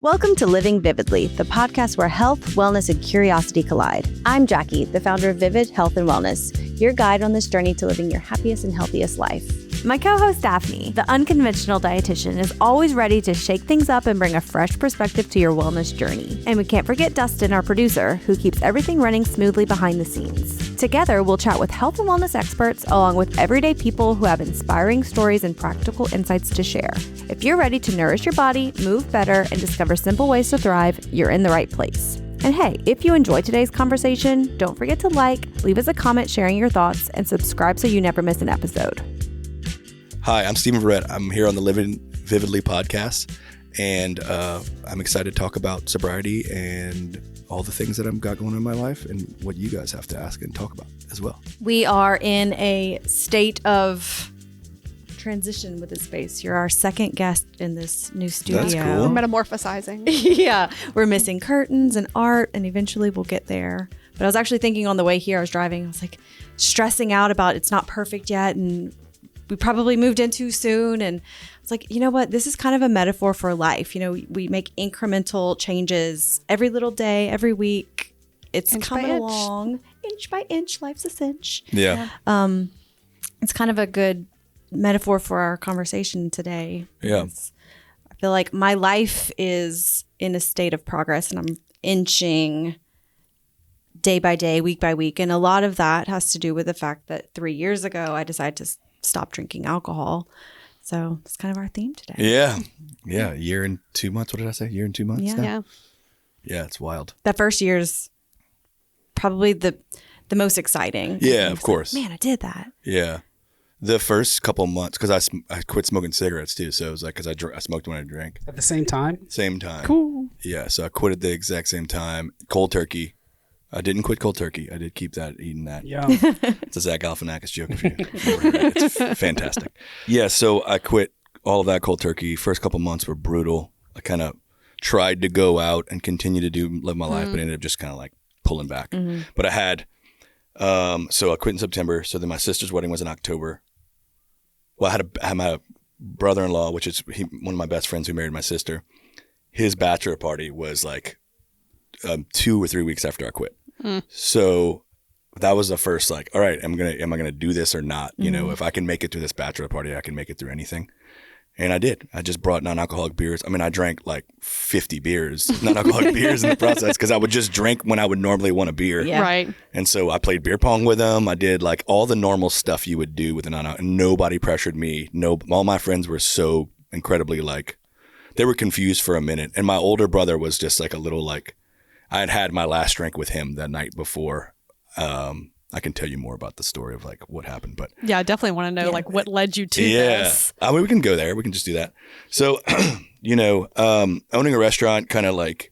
Welcome to Living Vividly, the podcast where health, wellness, and curiosity collide. I'm Jackie, the founder of Vivid Health and Wellness, your guide on this journey to living your happiest and healthiest life. My co-host Daphne, the unconventional dietitian, is always ready to shake things up and bring a fresh perspective to your wellness journey. And we can't forget Dustin, our producer, who keeps everything running smoothly behind the scenes. Together, we'll chat with health and wellness experts along with everyday people who have inspiring stories and practical insights to share. If you're ready to nourish your body, move better, and discover simple ways to thrive, you're in the right place. And hey, if you enjoyed today's conversation, don't forget to leave us a comment sharing your thoughts, and subscribe so you never miss an episode. Hi, I'm Stephen Verret. I'm here on the Living Vividly podcast, and I'm excited to talk about sobriety and all the things that I've got going on in my life and what you guys have to ask and talk about as well. We are in a state of transition with this space. You're our second guest in this new studio. That's cool. We're metamorphosizing. Yeah, we're missing curtains and art, and eventually we'll get there. But I was actually thinking on the way here, I was driving, I was like stressing out about it's not perfect yet, and we probably moved in too soon. And it's like, you know what? This is kind of a metaphor for life. You know, we make incremental changes every little day, every week. It's Inch coming by inch. along, inch by inch. Life's a cinch. Yeah. It's kind of a good metaphor for our conversation today. Yeah. I feel like my life is in a state of progress, and I'm inching day by day, week by week. And a lot of that has to do with the fact that 3 years ago, I decided to stop drinking alcohol. So it's kind of our theme today. Yeah. Yeah. A year and 2 months. What did I say? Year and 2 months? Yeah. now? Yeah. Yeah. It's wild. That first year's probably the most exciting. Yeah, It's of course. Like, man, I did that. Yeah. The first couple months, because I quit smoking cigarettes too. So it was like, because I smoked when I drank. At the same time? Same time. Cool. Yeah. So I quit at the exact same time. Cold turkey. I didn't quit cold turkey. I did keep that, eating that. Yeah. It's a Zach Galifianakis joke if you never heard it. It's fantastic. Yeah, so I quit all of that cold turkey. First couple months were brutal. I kind of tried to go out and continue to live my life, but ended up just kind of like pulling back. But I had, so I quit in September. So then my sister's wedding was in October. Well, I had my brother-in-law, which is one of my best friends who married my sister. His bachelor party was like 2 or 3 weeks after I quit. So that was the first like, all right, am I gonna do this or not? You know, if I can make it through this bachelor party, I can make it through anything. And I did. I just brought non-alcoholic beers. I mean, I drank like 50 beers, non-alcoholic beers in the process, because I would just drink when I would normally want a beer. Yeah. Right. And so I played beer pong with them. I did like all the normal stuff you would do with a non-alcoholic. Nobody pressured me. All my friends were so incredibly like, they were confused for a minute. And my older brother was just like a little like, I had my last drink with him that night before. I can tell you more about the story of like what happened, but Yeah, I definitely want to know like what led you to this. I mean, we can go there. We can just do that. So, you know, owning a restaurant, kind of like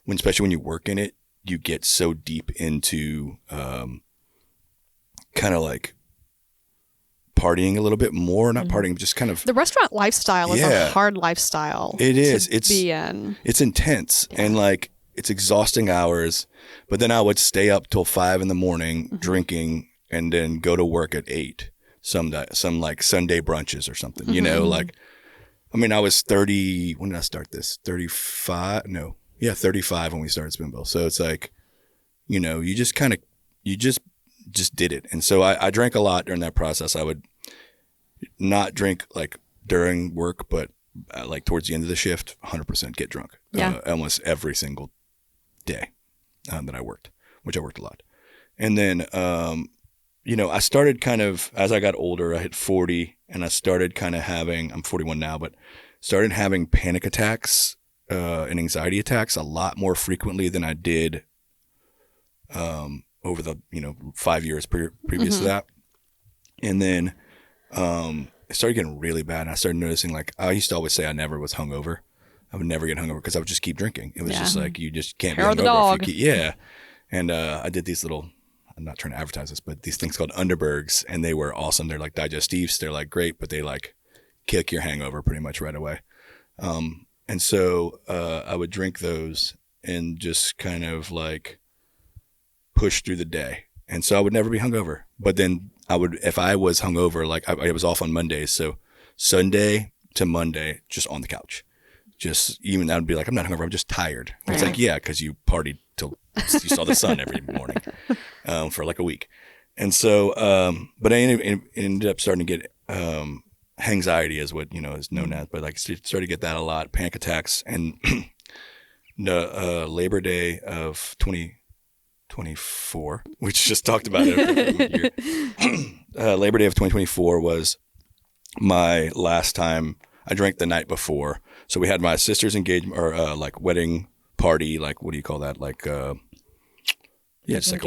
especially when you work in it, you get so deep into kind of like partying a little bit more, not partying, just kind of. The restaurant lifestyle is Yeah. a hard lifestyle. It is. To be in. It's intense and like it's exhausting hours. But then I would stay up till 5 a.m. drinking, and then go to work at 8. Some like Sunday brunches or something. You know, like I mean, I was 30. When did I start this? 35? No, yeah, 35 when we started Spoonbill. So it's like, you know, you just did it. And so I drank a lot during that process. I would not drink like during work, but like towards the end of the shift, 100% get drunk. Yeah. Almost every single day that I worked, which I worked a lot. And then, you know, I started kind of, as I got older, I hit 40 and I started kind of having, I'm 41 now, but started having panic attacks and anxiety attacks a lot more frequently than I did over the, 5 years previous to that. And then it started getting really bad. And I started noticing, like, I used to always say I never was hungover. I would never get hungover because I would just keep drinking. It was just like, you just can't Hair of be the hungover. dog. Yeah. And I did these little, I'm not trying to advertise this, but these things called Underbergs, and they were awesome. They're like digestives. They're like great, but they like kick your hangover pretty much right away. And so I would drink those and just kind of like push through the day. And so I would never be hungover. But then I would, if I was hungover, like I was off on Mondays. So Sunday to Monday, just on the couch, just even I'd be like, I'm not hungover, I'm just tired. And it's like, yeah, because you partied till you saw the sun every morning for like a week. And so, but I ended up starting to get anxiety is what, is known as, but like started to get that a lot, panic attacks. And the Labor Day of 2024, which just talked about it. Labor Day of 2024 was my last time. I drank the night before. So we had my sister's engagement or like wedding party. Like, what do you call that? Like, it's like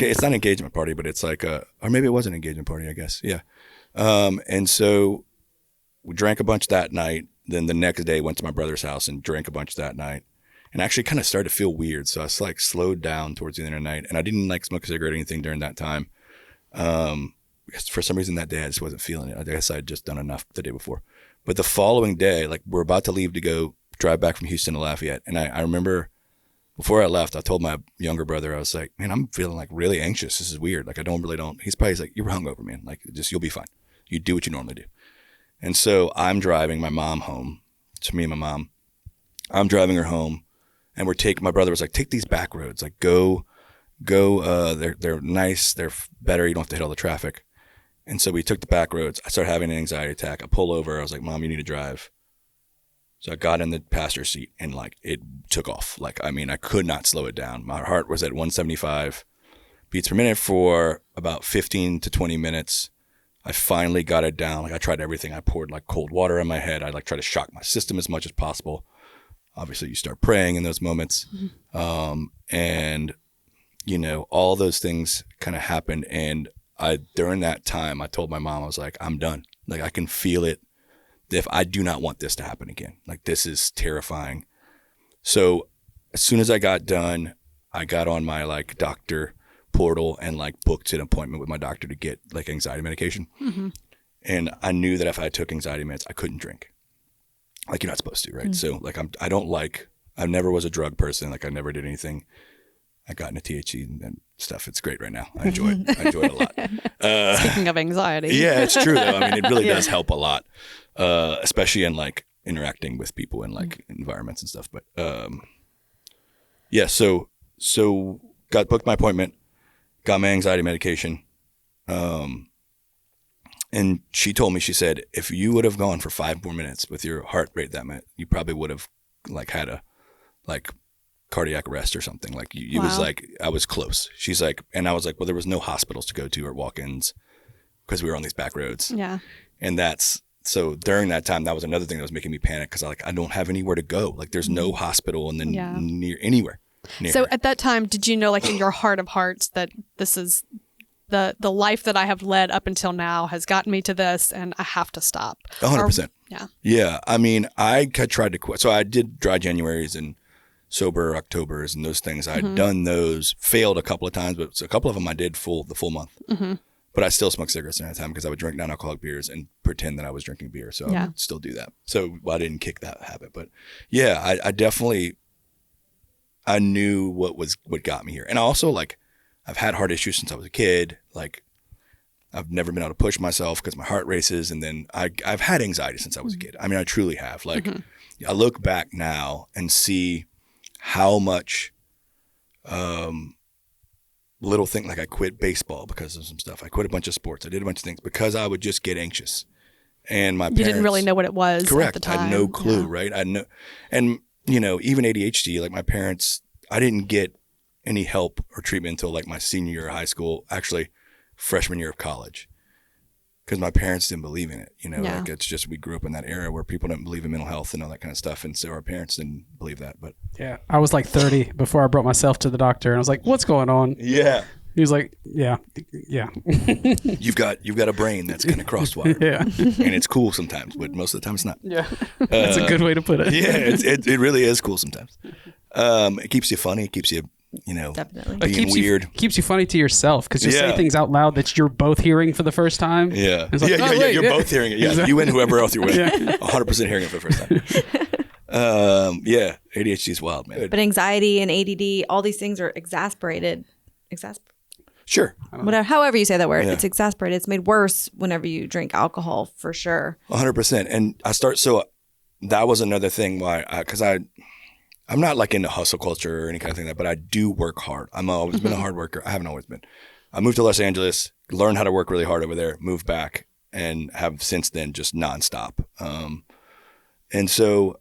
it's not an engagement party, but it's like or maybe it was an engagement party, I guess. Yeah. And so we drank a bunch that night. Then the next day went to my brother's house and drank a bunch that night. And actually kind of started to feel weird. So I was like slowed down towards the end of the night. And I didn't like smoke a cigarette or anything during that time. Because for some reason that day I just wasn't feeling it. I guess I had just done enough the day before. But the following day, like we're about to leave to go drive back from Houston to Lafayette. And I remember before I left, I told my younger brother, I was like, man, I'm feeling like really anxious. This is weird. Like he's probably like, you're hungover, man. Like you'll be fine. You do what you normally do. And so I'm driving my mom home. To me and my mom. I'm driving her home. And my brother was like, take these back roads, like go. They're nice. They're better. You don't have to hit all the traffic. And so we took the back roads. I started having an anxiety attack. I pull over. I was like, Mom, you need to drive. So I got in the passenger seat and like it took off. Like, I mean, I could not slow it down. My heart was at 175 beats per minute for about 15 to 20 minutes. I finally got it down. Like I tried everything. I poured like cold water on my head. I like tried to shock my system as much as possible. Obviously, you start praying in those moments. And, all those things kind of happened. And during that time, I told my mom, I was like, I'm done. Like, I can feel it. If I do not want this to happen again. Like, this is terrifying. So as soon as I got done, I got on my like doctor portal and like booked an appointment with my doctor to get like anxiety medication. And I knew that if I took anxiety meds, I couldn't drink. Like you're not supposed to, right? So like I never was a drug person. Like I never did anything. I got into THC and stuff. It's great right now. I enjoy it. I enjoy it a lot. Speaking of anxiety. Yeah, it's true though. I mean, it really does help a lot, especially in like interacting with people in like environments and stuff. But so booked my appointment, got my anxiety medication. And she told me, she said, if you would have gone for 5 more minutes with your heart rate that much, you probably would have like had a like cardiac arrest or something. Like it was like, I was close. She's like, and I was like, well, there was no hospitals to go to or walk-ins because we were on these back roads. Yeah. And so during that time, that was another thing that was making me panic because I don't have anywhere to go. Like there's no hospital and then near anywhere. So at that time, did you know like in your heart of hearts that this is the life that I have led up until now has gotten me to this and I have to stop? 100%. Yeah. Yeah. I mean, I tried to quit. So I did dry Januaries and sober Octobers and those things. I had done those, failed a couple of times, but a couple of them I did the full month. But I still smoked cigarettes during that time because I would drink non-alcoholic beers and pretend that I was drinking beer. So I would still do that. So I didn't kick that habit. But yeah, I definitely, I knew what got me here. And I also like, I've had heart issues since I was a kid. Like I've never been able to push myself because my heart races. And then I've had anxiety since I was a kid. I mean, I truly have. Like I look back now and see how much little thing, like I quit baseball because of some stuff. I quit a bunch of sports. I did a bunch of things because I would just get anxious. And my parents, you didn't really know what it was. Correct. At the time. I had no clue, right? I know, and even ADHD, like my parents, I didn't get any help or treatment until like my senior year of high school, actually freshman year of college. Because my parents didn't believe in it, like it's just, we grew up in that era where people didn't believe in mental health and all that kind of stuff. And so our parents didn't believe that, but. Yeah. I was like 30 before I brought myself to the doctor and I was like, what's going on? Yeah. He was like, yeah. You've got a brain that's kind of crosswired. Yeah. And it's cool sometimes, but most of the time it's not. Yeah. That's a good way to put it. Yeah. It really is cool sometimes. It keeps you funny. It keeps you, definitely being weird. Keeps you funny to yourself because you say things out loud that you're both hearing for the first time. Yeah. It's like, you're both hearing it. Yeah. Exactly. You and whoever else you're with. 100% hearing it for the first time. ADHD is wild, man. But anxiety and ADD, all these things are exasperated. Sure. However you say that word, it's exasperated. It's made worse whenever you drink alcohol, for sure. 100%. And that was another thing why, because I'm not like into hustle culture or any kind of thing like that, but I do work hard. I've always been a hard worker. I haven't always been. I moved to Los Angeles, learned how to work really hard over there, moved back, and have since then just nonstop. And so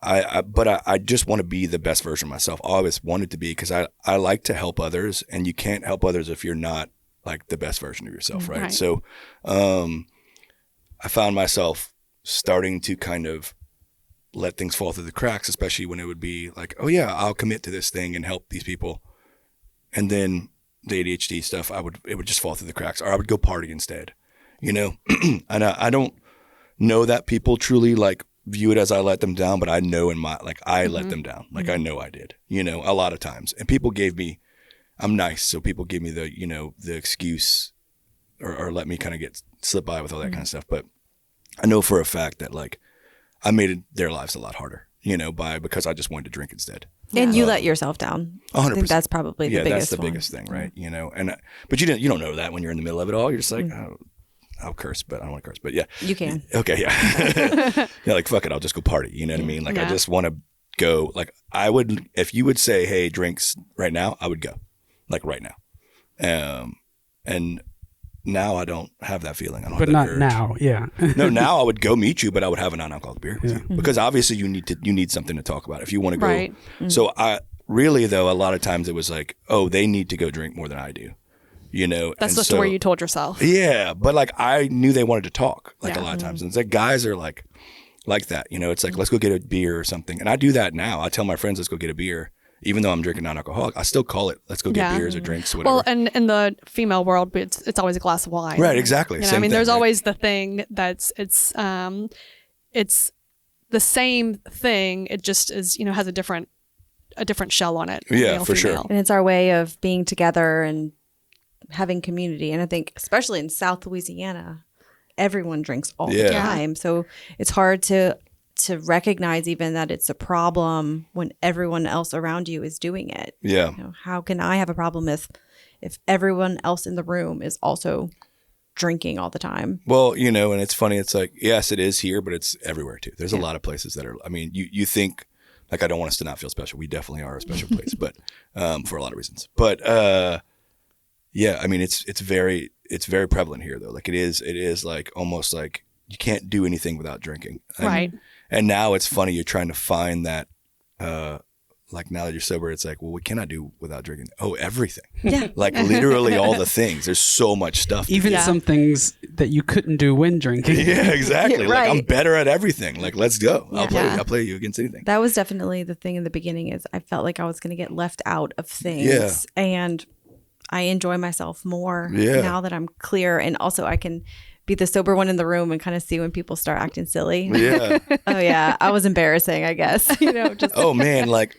I just want to be the best version of myself. I always wanted to be, because I like to help others, and you can't help others if you're not like the best version of yourself, right? So I found myself starting to kind of let things fall through the cracks, especially when it would be like, oh yeah, I'll commit to this thing and help these people. And then the ADHD stuff, it would just fall through the cracks, or I would go party instead, you know? And I don't know that people truly like view it as I let them down, but I know I let them down. Like I know I did, you know, a lot of times. And people I'm nice. So people give me the, you know, the excuse or let me kind of slip by with all that kind of stuff. But I know for a fact that like I made their lives a lot harder, you know, because I just wanted to drink instead. And you let yourself down. 100%. I think that's probably the biggest that's the biggest thing, right? You know, but you don't know that when you're in the middle of it all. You're just like, I'll curse, but I don't want to curse. But yeah. You can. Okay, yeah. Yeah, like, fuck it, I'll just go party. You know what I mean? Like, I just want to go. Like, I would, if you would say, hey, drinks right now, I would go. Like, right now. And now I don't have that feeling. I don't but have that not urge. now, yeah. No, now I would go meet you, but I would have a non-alcoholic beer with you. Because obviously you need something to talk about if you want to go. Right. So really, though, a lot of times it was like, oh, they need to go drink more than I do. You know, That's the story you told yourself. Yeah, but like I knew they wanted to talk like a lot of times, and it's like guys are like that. You know, it's like let's go get a beer or something, and I do that now. I tell my friends let's go get a beer, even though I'm drinking non-alcoholic. I still call it let's go get beers or drinks or whatever. Well, and in the female world, it's always a glass of wine. Right, exactly. You know, Same thing, there's right? always the thing that's it's the same thing. It just is has a different shell on it. Yeah, male, for sure. female. And it's our way of being together and having community. And I think especially in South Louisiana, everyone drinks all the time. So it's hard to recognize even that it's a problem when everyone else around you is doing it. Yeah. You know, how can I have a problem if everyone else in the room is also drinking all the time? Well, you know, and it's funny. It's like, yes, it is here, but it's everywhere too. There's a lot of places that are, I mean, you think like, I don't want us to not feel special. We definitely are a special place, but for a lot of reasons. But yeah, I mean, it's very prevalent here though. Like it is like almost like you can't do anything without drinking. Right. And now it's funny, you're trying to find that, like now that you're sober, it's like, well, what can I do without drinking? Oh, everything. Yeah. Like literally all the things. There's so much stuff. Even some things that you couldn't do when drinking. Yeah, exactly. Right. Like I'm better at everything. Like, let's go. I'll play you against anything. That was definitely the thing in the beginning is I felt like I was going to get left out of things. Yeah. And I enjoy myself more Yeah. now that I'm clear. And also I can be the sober one in the room and kind of see when people start acting silly. Yeah. Oh yeah, I was embarrassing, I guess. Just Oh man, like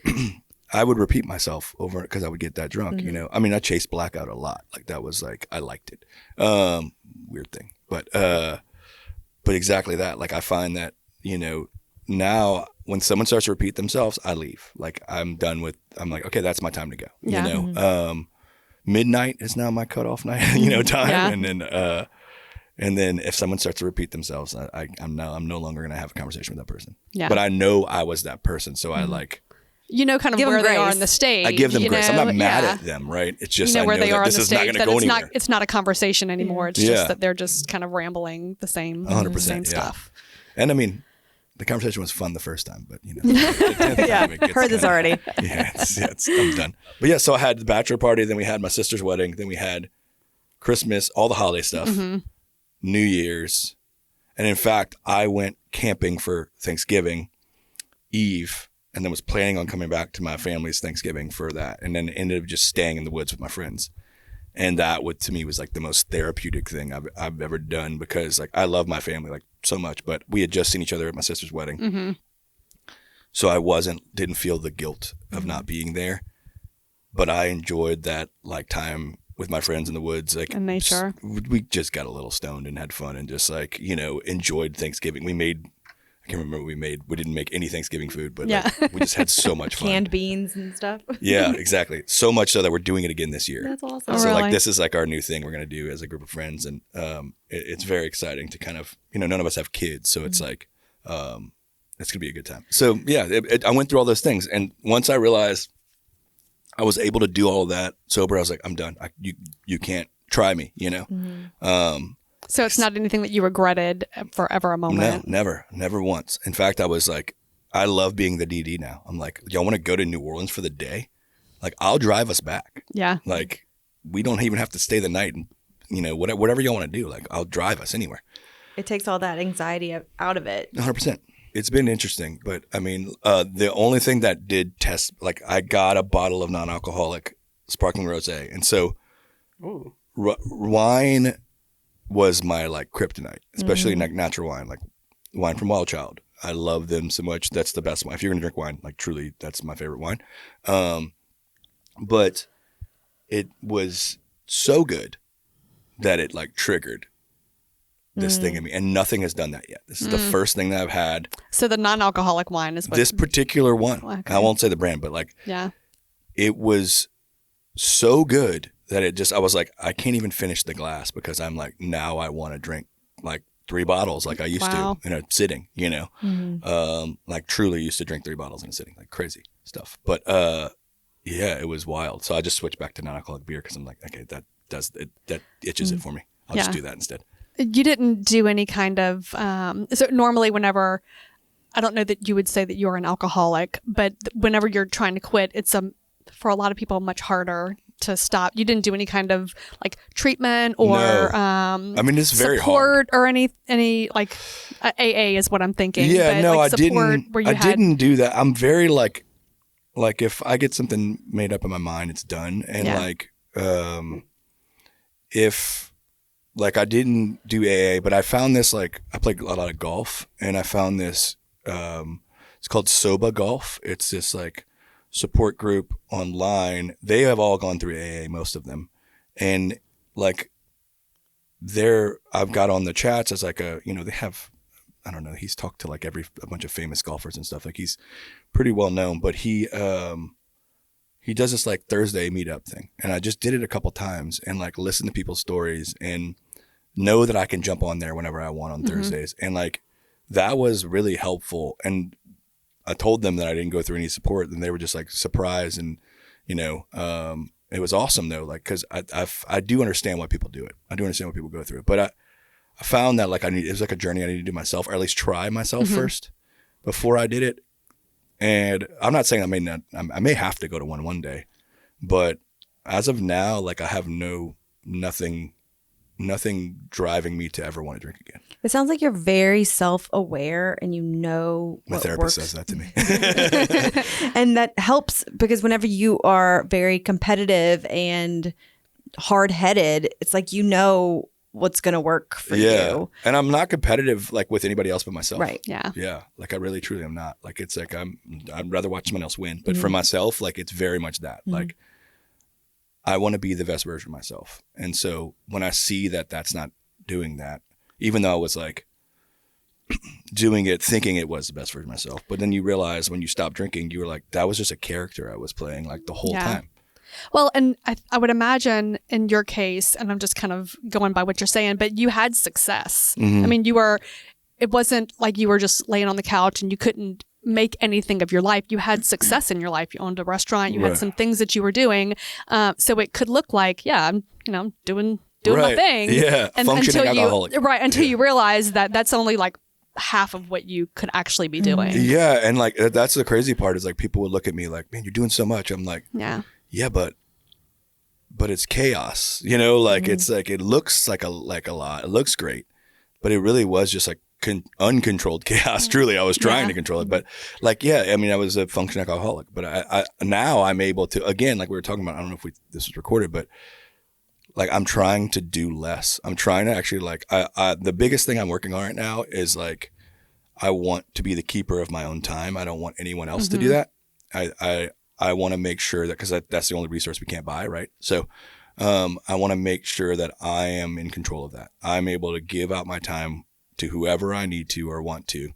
I would repeat myself over because I would get that drunk, you know. I mean, I chased blackout a lot. Like that was like I liked it. Weird thing. But exactly that. Like I find that, you know, now when someone starts to repeat themselves, I leave. Like I'm like, okay, that's my time to go. Yeah. You know. Midnight is now my cutoff night, you know, time. Yeah. And then if someone starts to repeat themselves, I'm no longer going to have a conversation with that person. Yeah. But I know I was that person, so I like. You know, kind of Give them where they are grace. on the stage. I give them grace. I'm know? not mad Yeah. at them, right? It's just You know I where know they are that on this the is not stage. going to That go it's anywhere. it's not a conversation anymore. It's Yeah. just that they're just kind of rambling the same 100%, same yeah. stuff. And I mean, the conversation was fun the first time, but you know, the 10th time it gets heard this kinda- already. Yeah, I'm done. But yeah, so I had the bachelor party, then we had my sister's wedding, then we had Christmas, all the holiday stuff, New Year's. And in fact, I went camping for Thanksgiving Eve and then was planning on coming back to my family's Thanksgiving for that. And then ended up just staying in the woods with my friends. And that to me was like the most therapeutic thing I've ever done because like I love my family like so much, but we had just seen each other at my sister's wedding. So I didn't feel the guilt of not being there, but I enjoyed that like time with my friends in the woods, like In nature. We just got a little stoned and had fun and just like, you know, enjoyed Thanksgiving. I can't remember what we made. We didn't make any Thanksgiving food, but like, we just had so much fun. Canned beans and stuff. Yeah, exactly. So much so that we're doing it again this year. That's awesome. Oh, So really? like this is like our new thing we're going to do as a group of friends. And it's very exciting to kind of, you know, none of us have kids. So it's like, It's gonna be a good time. So yeah, I went through all those things, and once I realized I was able to do all of that sober, I was like, I'm done. You can't try me, you know. So it's not anything that you regretted for ever a moment. No, never once. In fact, I was like, I love being the DD now. I'm like, y'all want to go to New Orleans for the day? Like, I'll drive us back. Yeah. Like, we don't even have to stay the night, and you know, whatever y'all want to do. Like, I'll drive us anywhere. It takes all that anxiety out of it. 100%. It's been interesting, but I mean, the only thing that did test, like, I got a bottle of non-alcoholic sparkling rosé, and so wine was my like kryptonite, especially like natural wine, like wine from Wild Child. I love them so much. That's the best wine. If you're gonna drink wine, like truly, that's my favorite wine. But it was so good that it like triggered this thing in me, and nothing has done that yet. This is the first thing that I've had. So the non-alcoholic wine is what This particular one. Okay. I won't say the brand, but like, it was so good that I was like, I can't even finish the glass because I'm like, now I want to drink like 3 bottles like I used to in a sitting, you know, like truly used to drink 3 bottles in a sitting, like crazy stuff. But yeah, it was wild. So I just switched back to non-alcoholic beer because I'm like, okay, that itches it for me. I'll just do that instead. You didn't do any kind of, so normally whenever, I don't know that you would say that you're an alcoholic, but whenever you're trying to quit, it's for a lot of people much harder to stop. You didn't do any kind of like treatment or I mean, it's very support hard. or any like AA is what I'm thinking. Yeah, but no, like I didn't. Where you didn't do that. I'm very like if I get something made up in my mind, it's done. And like if like I didn't do AA, but I found this, like I played a lot of golf, and I found this it's called Soba Golf. It's this like support group online. They have all gone through AA, most of them, and like I've got on the chats as like they have, I don't know, he's talked to like a bunch of famous golfers and stuff. Like he's pretty well known, but he does this like Thursday meetup thing, and I just did it a couple times and like listen to people's stories and know that I can jump on there whenever I want on Thursdays, and like that was really helpful. And I told them that I didn't go through any support, and they were just like surprised. And, it was awesome though. Like, cause I do understand why people do it. I do understand why people go through it, but I found that like it was like a journey I needed to do myself, or at least try myself first before I did it. And I'm not saying I may have to go to one day, but as of now, like I have nothing driving me to ever want to drink again. It sounds like you're very self-aware, and you know my what therapist works. says that to me. And that helps, because whenever you are very competitive and hard-headed, it's like you know what's going to work for you. And I'm not competitive like with anybody else but myself. Right. Yeah. Yeah. Like I really truly am not. Like it's like I'd rather watch someone else win. But for myself, like it's very much that. Like I want to be the best version of myself. And so when I see that that's not doing that, even though I was like doing it thinking it was the best version of myself, but then you realize when you stop drinking, you were like, that was just a character I was playing like the whole time. Well, and I would imagine in your case, and I'm just kind of going by what you're saying, but you had success. I mean, it wasn't like you were just laying on the couch and you couldn't make anything of your life. You had success in your life. You owned a restaurant. You had some things that you were doing. So it could look like, I'm doing my thing. Yeah. And functioning alcoholic. Until you realize that that's only like half of what you could actually be doing. Yeah. And like, that's the crazy part is like, people would look at me like, man, you're doing so much. I'm like, yeah, but it's chaos, like it's like, it looks like a lot. It looks great, but it really was just like uncontrolled chaos. Truly, I was trying to control it, but like, I mean, I was a functioning alcoholic, but I now I'm able to, again, like we were talking about, I don't know if this was recorded, but like, I'm trying to do less. I'm trying to actually like, the biggest thing I'm working on right now is like, I want to be the keeper of my own time. I don't want anyone else to do that. I want to make sure that, because that's the only resource we can't buy, right? So I want to make sure that I am in control of that. I'm able to give out my time to whoever I need to or want to,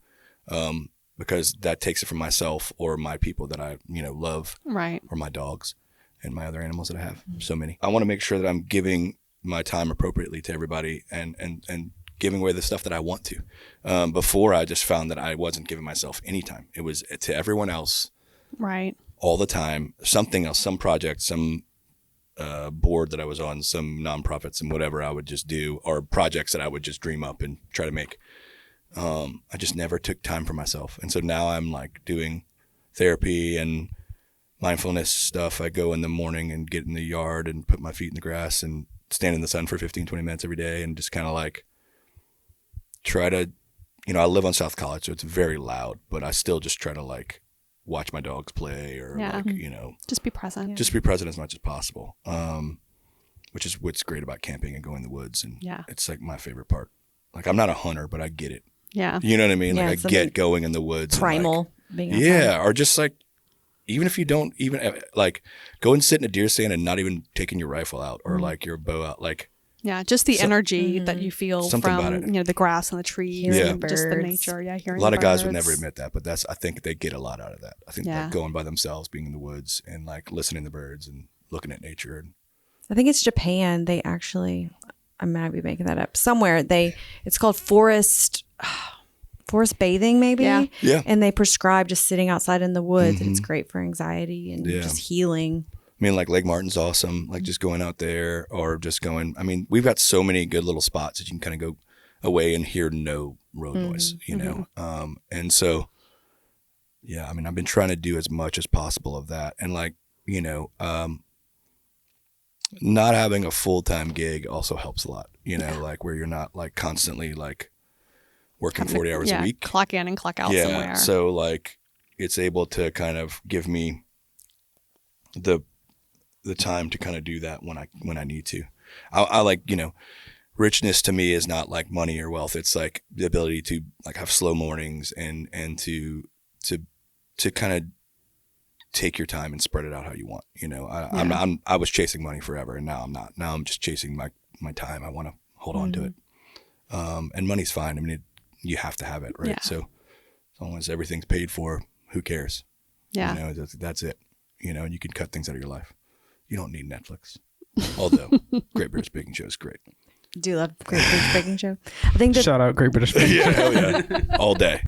because that takes it from myself or my people that I love, right? Or my dogs and my other animals that I have. So many. I want to make sure that I'm giving my time appropriately to everybody and giving away the stuff that I want to. Before, I just found that I wasn't giving myself any time. It was to everyone else, Right. all the time, something else, some project, some board that I was on, some nonprofits and whatever I would just do, or projects that I would just dream up and try to make. I just never took time for myself. And so now I'm like doing therapy and mindfulness stuff. I go in the morning and get in the yard and put my feet in the grass and stand in the sun for 15, 20 minutes every day and just kind of like try to, I live on South College, so it's very loud, but I still just try to like watch my dogs play or just be present. Just be present as much as possible. Which is what's great about camping and going in the woods. And it's like my favorite part. Like I'm not a hunter, but I get it. Yeah. You know what I mean? Yeah, like I get going in the woods. Primal. Being or just like, even if you don't even like go and sit in a deer stand and not even taking your rifle out or like your bow out, like just the energy that you feel from the grass and the trees and just the nature. Hearing a lot of guys would birds. never admit that, but I think they get a lot out of that. I think like going by themselves, being in the woods and like listening to birds and looking at nature. And I think it's Japan. They actually, I might be making that up somewhere. It's called forest bathing, maybe. Yeah. And they prescribe just sitting outside in the woods, and it's great for anxiety and just healing. I mean, like Lake Martin's awesome. Like just going out there or just going. I mean, we've got so many good little spots that you can kind of go away and hear no road noise, and so, I mean, I've been trying to do as much as possible of that, and like, not having a full-time gig also helps a lot. Like where you're not like constantly like working 40 hours a week, clock in and clock out somewhere. So like it's able to kind of give me the time to kind of do that when I need to. I like, richness to me is not like money or wealth. It's like the ability to like have slow mornings and to kind of take your time and spread it out how you want. I was chasing money forever and now I'm not. Now I'm just chasing my time. I want to hold on to it. And money's fine. I mean, you have to have it, right? So as long as everything's paid for, who cares? Yeah. That's it. And you can cut things out of your life. You don't need Netflix. Although Great British Baking Show is great. Do love Great British Baking Show. I think Shout out Great British Baking Show. Hell yeah. All day.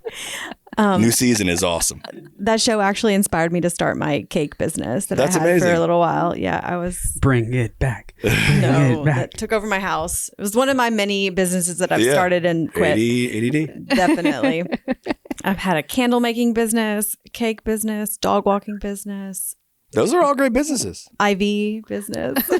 New season is awesome. That show actually inspired me to start my cake business that That's I had amazing. for a little while. Yeah, I was... Bring it back. That took over my house. It was one of my many businesses that I've started and quit. ADD. Definitely. I've had a candle making business, cake business, dog walking business. Those are all great businesses. IV business.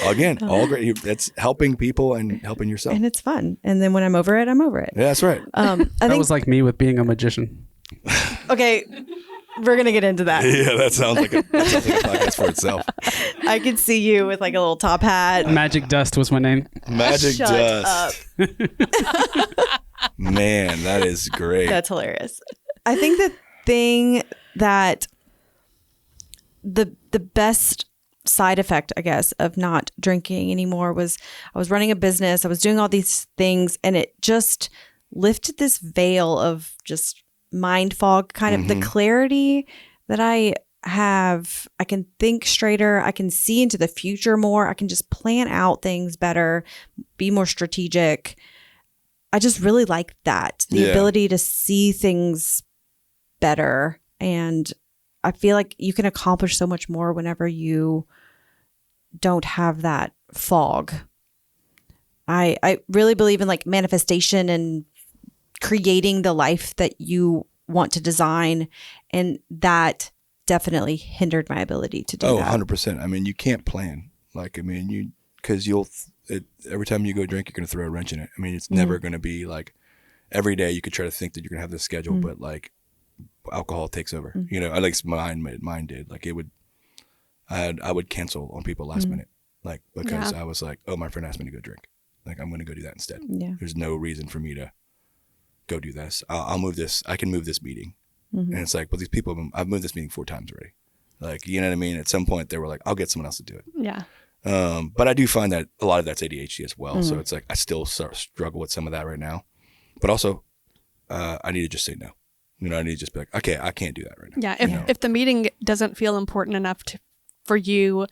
Again, all great. It's helping people and helping yourself. And it's fun. And then when I'm over it, I'm over it. Yeah, that's right. I That think, was like me with being a magician. okay, we're going to get into that. Yeah, that sounds like a podcast for itself. I could see you with like a little top hat. Magic Dust was my name. Magic Shut Dust. Man, that is great. That's hilarious. I think the thing that the best side effect, I guess, of not drinking anymore was I was running a business. I was doing all these things and it just lifted this veil of just mind fog, kind of the clarity that I have. I can think straighter. I can see into the future more. I can just plan out things better, be more strategic. I just really like that. The ability to see things better. And I feel like you can accomplish so much more whenever you don't have that fog. I really believe in like manifestation and creating the life that you want to design. And that definitely hindered my ability to do that. 100%. I mean, you can't plan. Like, I mean, because every time you go drink, you're going to throw a wrench in it. I mean, it's never going to be like every day you could try to think that you're going to have this schedule, but like alcohol takes over, at least mine did. Like I would cancel on people last minute, like, because I was like, oh, my friend asked me to go drink. Like, I'm going to go do that instead. Yeah. There's no reason for me to go do this. I'll move this. I can move this meeting. And it's like, well, these people, I've moved this meeting 4 times already. Like, you know what I mean? At some point they were like, I'll get someone else to do it. Yeah. But I do find that a lot of that's ADHD as well. So it's like, I still struggle with some of that right now, but also I need to just say no. I need to just be like, okay, I can't do that right now. Yeah. If the meeting doesn't feel important enough for you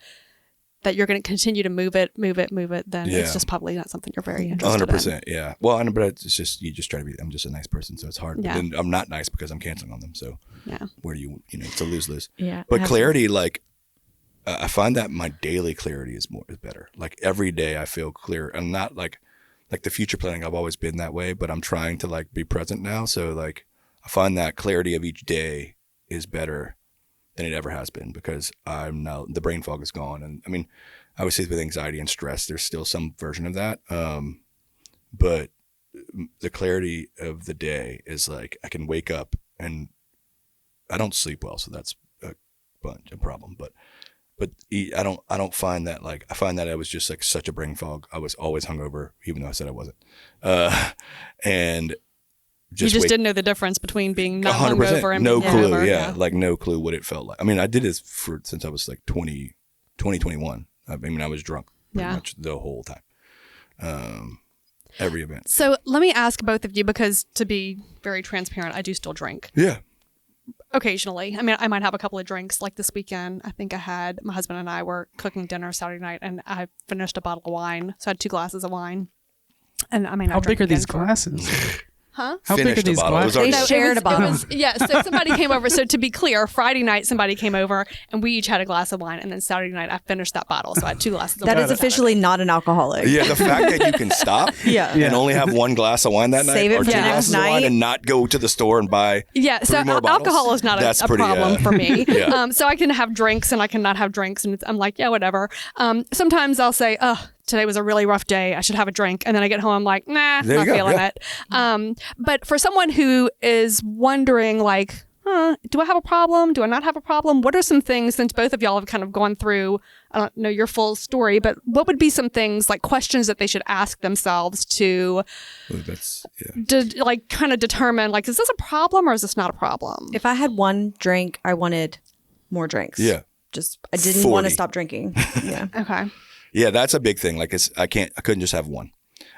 that you're going to continue to move it, then it's just probably not something you're very interested 100%. Yeah. Well, I know, but it's just, you just try to be, I'm just a nice person. So it's hard. Yeah. But then I'm not nice because I'm canceling on them. So where do you know, it's a lose-lose. Yeah. But clarity, like, I find that my daily clarity is better. Like every day I feel clear. I'm not like the future planning. I've always been that way, but I'm trying to like be present now. So like I find that clarity of each day is better than it ever has been because I'm now, the brain fog is gone. And I mean, obviously with anxiety and stress, there's still some version of that. But the clarity of the day is like, I can wake up and I don't sleep well. So that's a problem, but I don't find that, like, I find that I was just like such a brain fog. I was always hungover, even though I said I wasn't. And you just didn't know the difference between being not 100%, hungover and no being clue. hungover. Yeah. Like no clue what it felt like. I mean, I did this since I was like 21. I mean, I was drunk pretty much the whole time. Every event. So let me ask both of you, because to be very transparent, I do still drink. Yeah. Occasionally. I mean, I might have a couple of drinks. Like this weekend, I think my husband and I were cooking dinner Saturday night, and I finished a bottle of wine. So I had 2 glasses of wine. And I mean, how big are these glasses? Huh? How big are these glasses? They shared a bottle. So somebody came over. So to be clear, Friday night somebody came over and we each had a glass of wine, and then Saturday night I finished that bottle. So I had 2 glasses of wine. That is officially not an alcoholic. Yeah, the fact that you can stop and only have 1 glass of wine that night, Save it or for 2 the next glasses of wine, night. and not go to the store and buy so more bottles? alcohol is not a problem for me. Yeah. So I can have drinks and I cannot have drinks, and I'm like, yeah, whatever. Sometimes I'll say, today was a really rough day, I should have a drink. And then I get home, I'm like, nah, There not you go, feeling yeah. it. But for someone who is wondering, like, do I have a problem? Do I not have a problem? What are some things, since both of y'all have kind of gone through, I don't know your full story, but what would be some things, like questions that they should ask themselves to like kind of determine, like, is this a problem or is this not a problem? If I had 1 drink, I wanted more drinks. Yeah. I didn't 40. want to stop drinking. Yeah. Okay. Yeah, that's a big thing. Like I couldn't just have 1.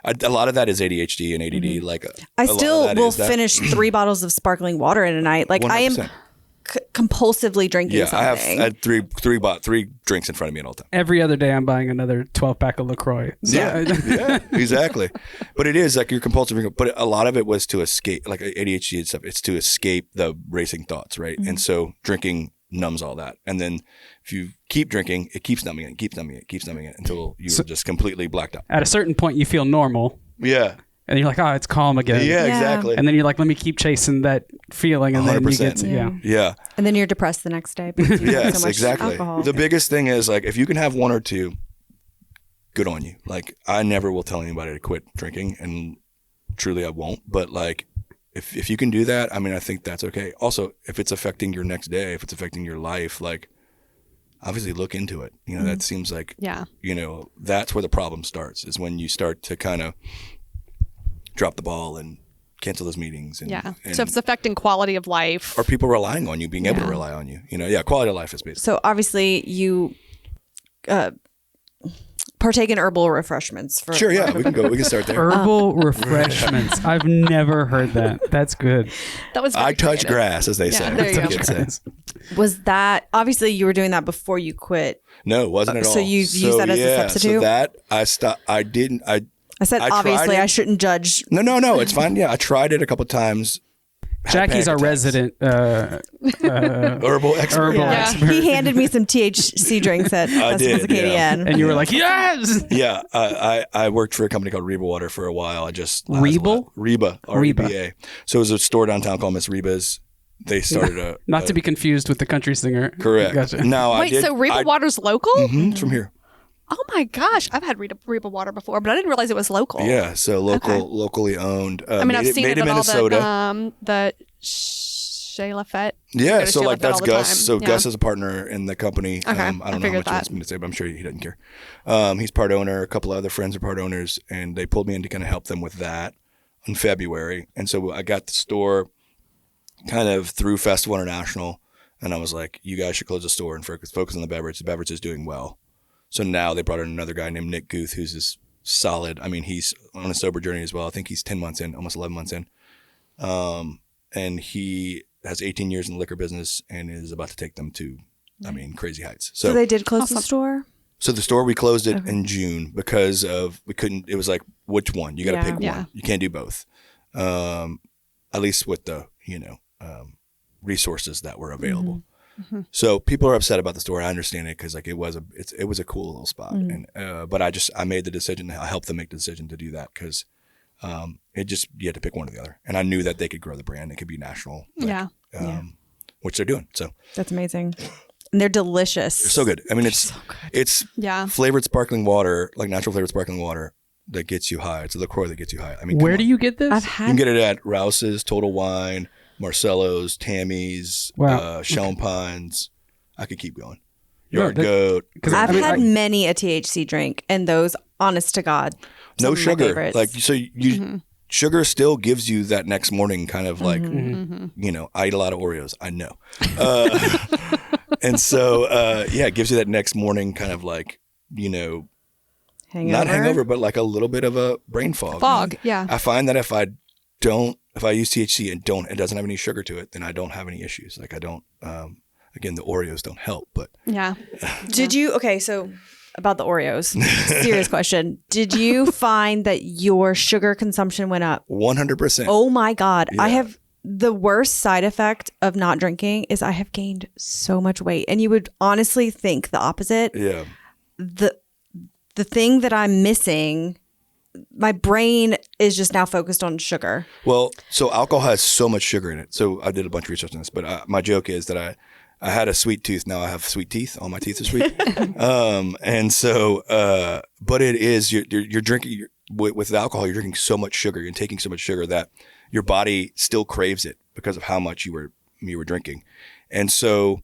A lot of that is ADHD and ADD. Mm-hmm. Like I still will finish 3 bottles of sparkling water in a night. Like 100%. I am compulsely drinking something. I had three drinks in front of me at all time. Every other day I'm buying another 12-pack of LaCroix. So Yeah, exactly. But it is like you're compulsive drinking. But a lot of it was to escape, like ADHD and stuff. It's to escape the racing thoughts, right? Mm-hmm. And so drinking numbs all that. And then if you keep drinking, it keeps numbing it, keeps numbing it until you're just completely blacked out. At a certain point, you feel normal. Yeah. And you're like, oh, it's calm again. Yeah, exactly. And then you're like, let me keep chasing that feeling. And 100%. then you get Yeah. And then you're depressed the next day because you have so much exactly. alcohol. The biggest thing is, like, if you can have 1 or 2, good on you. Like, I never will tell anybody to quit drinking, and truly I won't. But like, if you can do that, I mean, I think that's okay. Also, if it's affecting your next day, if it's affecting your life, like, obviously look into it. You know, that seems like, you know, that's where the problem starts, is when you start to kind of drop the ball and cancel those meetings. And, so if it's affecting quality of life. Are people relying on you, being able to rely on you? You know, quality of life is basic. So obviously you partake in herbal refreshments. Sure, we can start there. herbal refreshments. I've never heard that. That's good. That was I touch grass, as they say. There you go. Was that, obviously you were doing that before you quit? No, it wasn't at all. So you used that as a substitute? So that I stopped. I said, obviously, I shouldn't judge. No, it's fine. Yeah, I tried it a couple times. Jackie's our resident herbal expert. He handed me some THC drinks at Festivals of KDN. And you were like, yes! Yeah, I worked for a company called Reba Water for a while. Reba? Reba, R-E-B-A. So it was a store downtown called Miss Reba's. They started Not to be confused with the country singer. Correct. Gotcha. No, Wait, so Reba Water's local? Mm-hmm, it's from here. Oh my gosh, I've had Reba Water before, but I didn't realize it was local. Yeah, so locally owned. I mean, I've seen it in Minnesota. All the Shea Lafette. Yeah, so like that's Gus. So yeah. Gus is a partner in the company. Okay, I don't know how much he wants me to say, but I'm sure he doesn't care. He's part owner. A couple of other friends are part owners, and they pulled me in to kind of help them with that in February. And so I got the store kind of through Festival International, and I was like, you guys should close the store and focus on the beverage. The beverage is doing well. So now they brought in another guy named Nick Guth, who's this solid. I mean, he's on a sober journey as well. I think he's 10 months in, almost 11 months in. And he has 18 years in the liquor business and is about to take them to, I mean, crazy heights. So they did close the store? So the store, we closed it in June because we couldn't. It was like, which one? You got to pick one. You can't do both. At least with the resources that were available. So people are upset about the store. I understand it because like it was a cool little spot. And but I made the decision. I helped them make the decision to do that because you had to pick one or the other. And I knew that they could grow the brand. It could be national. Which they're doing. So that's amazing. And they're delicious. They're so good. I mean, it's flavored sparkling water, like natural flavored sparkling water that gets you high. It's a LaCroix that gets you high. I mean, where do you get this? You can get it at Rouse's, Total Wine, Marcello's, Tammy's, Shell Pines. I could keep going. Yard Goat. I've had many a THC drink, and those, honest to God, no sugar. Like so, sugar still gives you that next morning kind of like, I eat a lot of Oreos. I know. And so, it gives you that next morning kind of like, hangover. Not hangover, but like a little bit of a brain fog. I find that if I use THC and it doesn't have any sugar to it, then I don't have any issues. Like I don't, again, the Oreos don't help, but. Yeah. So about the Oreos, serious question. Did you find that your sugar consumption went up? 100%. Oh my God. Yeah. The worst side effect of not drinking is I have gained so much weight, and you would honestly think the opposite. Yeah. The thing that I'm missing, my brain is just now focused on sugar. Well, so alcohol has so much sugar in it. So I did a bunch of research on this, but my joke is that I had a sweet tooth. Now I have sweet teeth. All my teeth are sweet. And so, but it is, you're drinking, with alcohol, you're drinking so much sugar. You're taking so much sugar that your body still craves it because of how much you were drinking. And so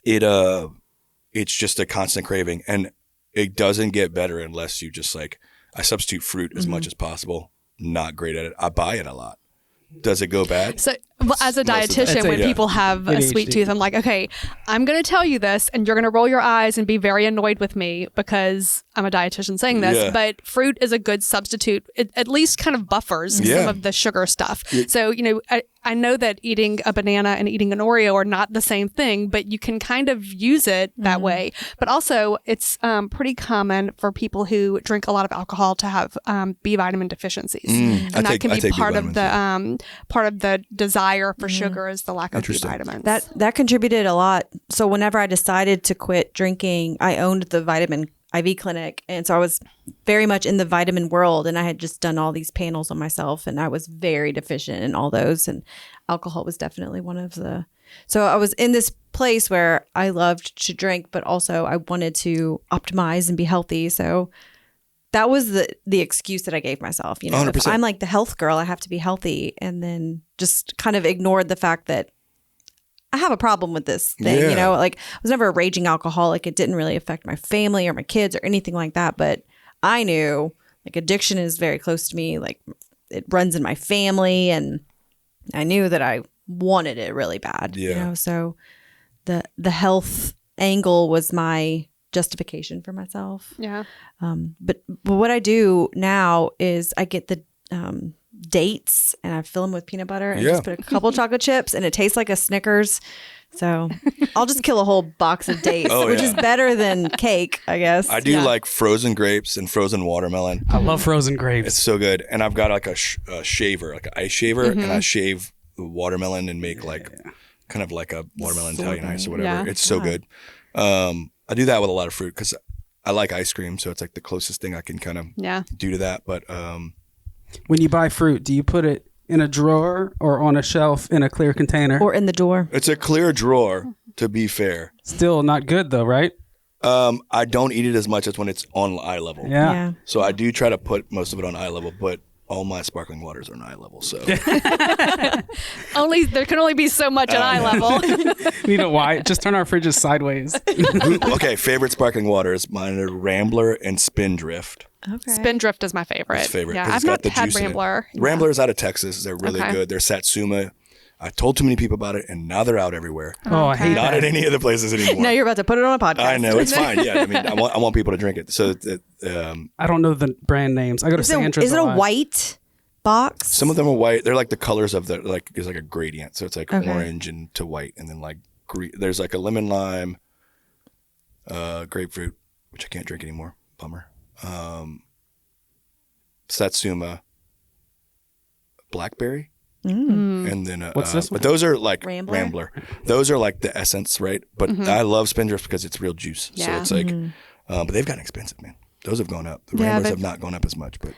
it's just a constant craving, and it doesn't get better unless you just like, I substitute fruit as much as possible. Not great at it. I buy it a lot. Does it go bad? So, as a dietitian, when people have a sweet tooth, I'm like, okay, I'm going to tell you this, and you're going to roll your eyes and be very annoyed with me because I'm a dietitian saying this. Yeah. But fruit is a good substitute. It at least kind of buffers some of the sugar stuff. Yeah. So, I know that eating a banana and eating an Oreo are not the same thing, but you can kind of use it that way. But also, it's pretty common for people who drink a lot of alcohol to have B vitamin deficiencies, and that can be part of the desire for sugar is the lack of B vitamins. That contributed a lot. So whenever I decided to quit drinking, I owned the vitamin IV clinic. And so I was very much in the vitamin world, and I had just done all these panels on myself, and I was very deficient in all those. And alcohol was definitely one of the, so I was in this place where I loved to drink, but also I wanted to optimize and be healthy. So that was the excuse that I gave myself. 100%. If I'm like the health girl, I have to be healthy, and then just kind of ignored the fact that I have a problem with this thing. Like I was never a raging alcoholic. It didn't really affect my family or my kids or anything like that. But I knew like addiction is very close to me. Like it runs in my family, and I knew that I wanted it really bad. Yeah. So the health angle was my justification for myself. Yeah. But what I do now is I get the dates and I fill them with peanut butter and just put a couple chocolate chips, and it tastes like a Snickers. So I'll just kill a whole box of dates, which is better than cake, I guess. I do like frozen grapes and frozen watermelon. I love frozen grapes. It's so good. And I've got like a shaver, like an ice shaver, and I shave the watermelon and make like kind of like a watermelon Italian ice or whatever. Yeah. It's so good. I do that with a lot of fruit because I like ice cream, so it's like the closest thing I can kind of do to that. But when you buy fruit, do you put it in a drawer or on a shelf in a clear container? Or in the door? It's a clear drawer, to be fair. Still not good though, right? I don't eat it as much as when it's on eye level. Yeah. So I do try to put most of it on eye level, but all my sparkling waters are on eye level. So there can only be so much at eye level. You know why? Just turn our fridges sideways. Okay, favorite sparkling waters. Mine are Rambler and Spindrift. Okay. Spindrift is my favorite. It's favorite. Yeah, I've not had Rambler. Rambler's out of Texas. They're really good. They're Satsuma. I told too many people about it, and now they're out everywhere. Oh, I hate Not that. at any other places anymore. No, you're about to put it on a podcast. I know, it's fine. Yeah, I mean, I want people to drink it. So, I don't know the brand names. I go to Sandra's. Is it a white box? Some of them are white. They're like the colors of the like. There's like a gradient, so it's like orange and to white, and then like green. There's like a lemon lime, grapefruit, which I can't drink anymore. Bummer. Satsuma, blackberry. And then What's this one? but those are like Rambler? Those are like the essence, right? But I love Spindrift because it's real juice. So Yeah. it's like, but they've gotten expensive, man. Those have gone up. The Yeah, Ramblers have not gone up as much, but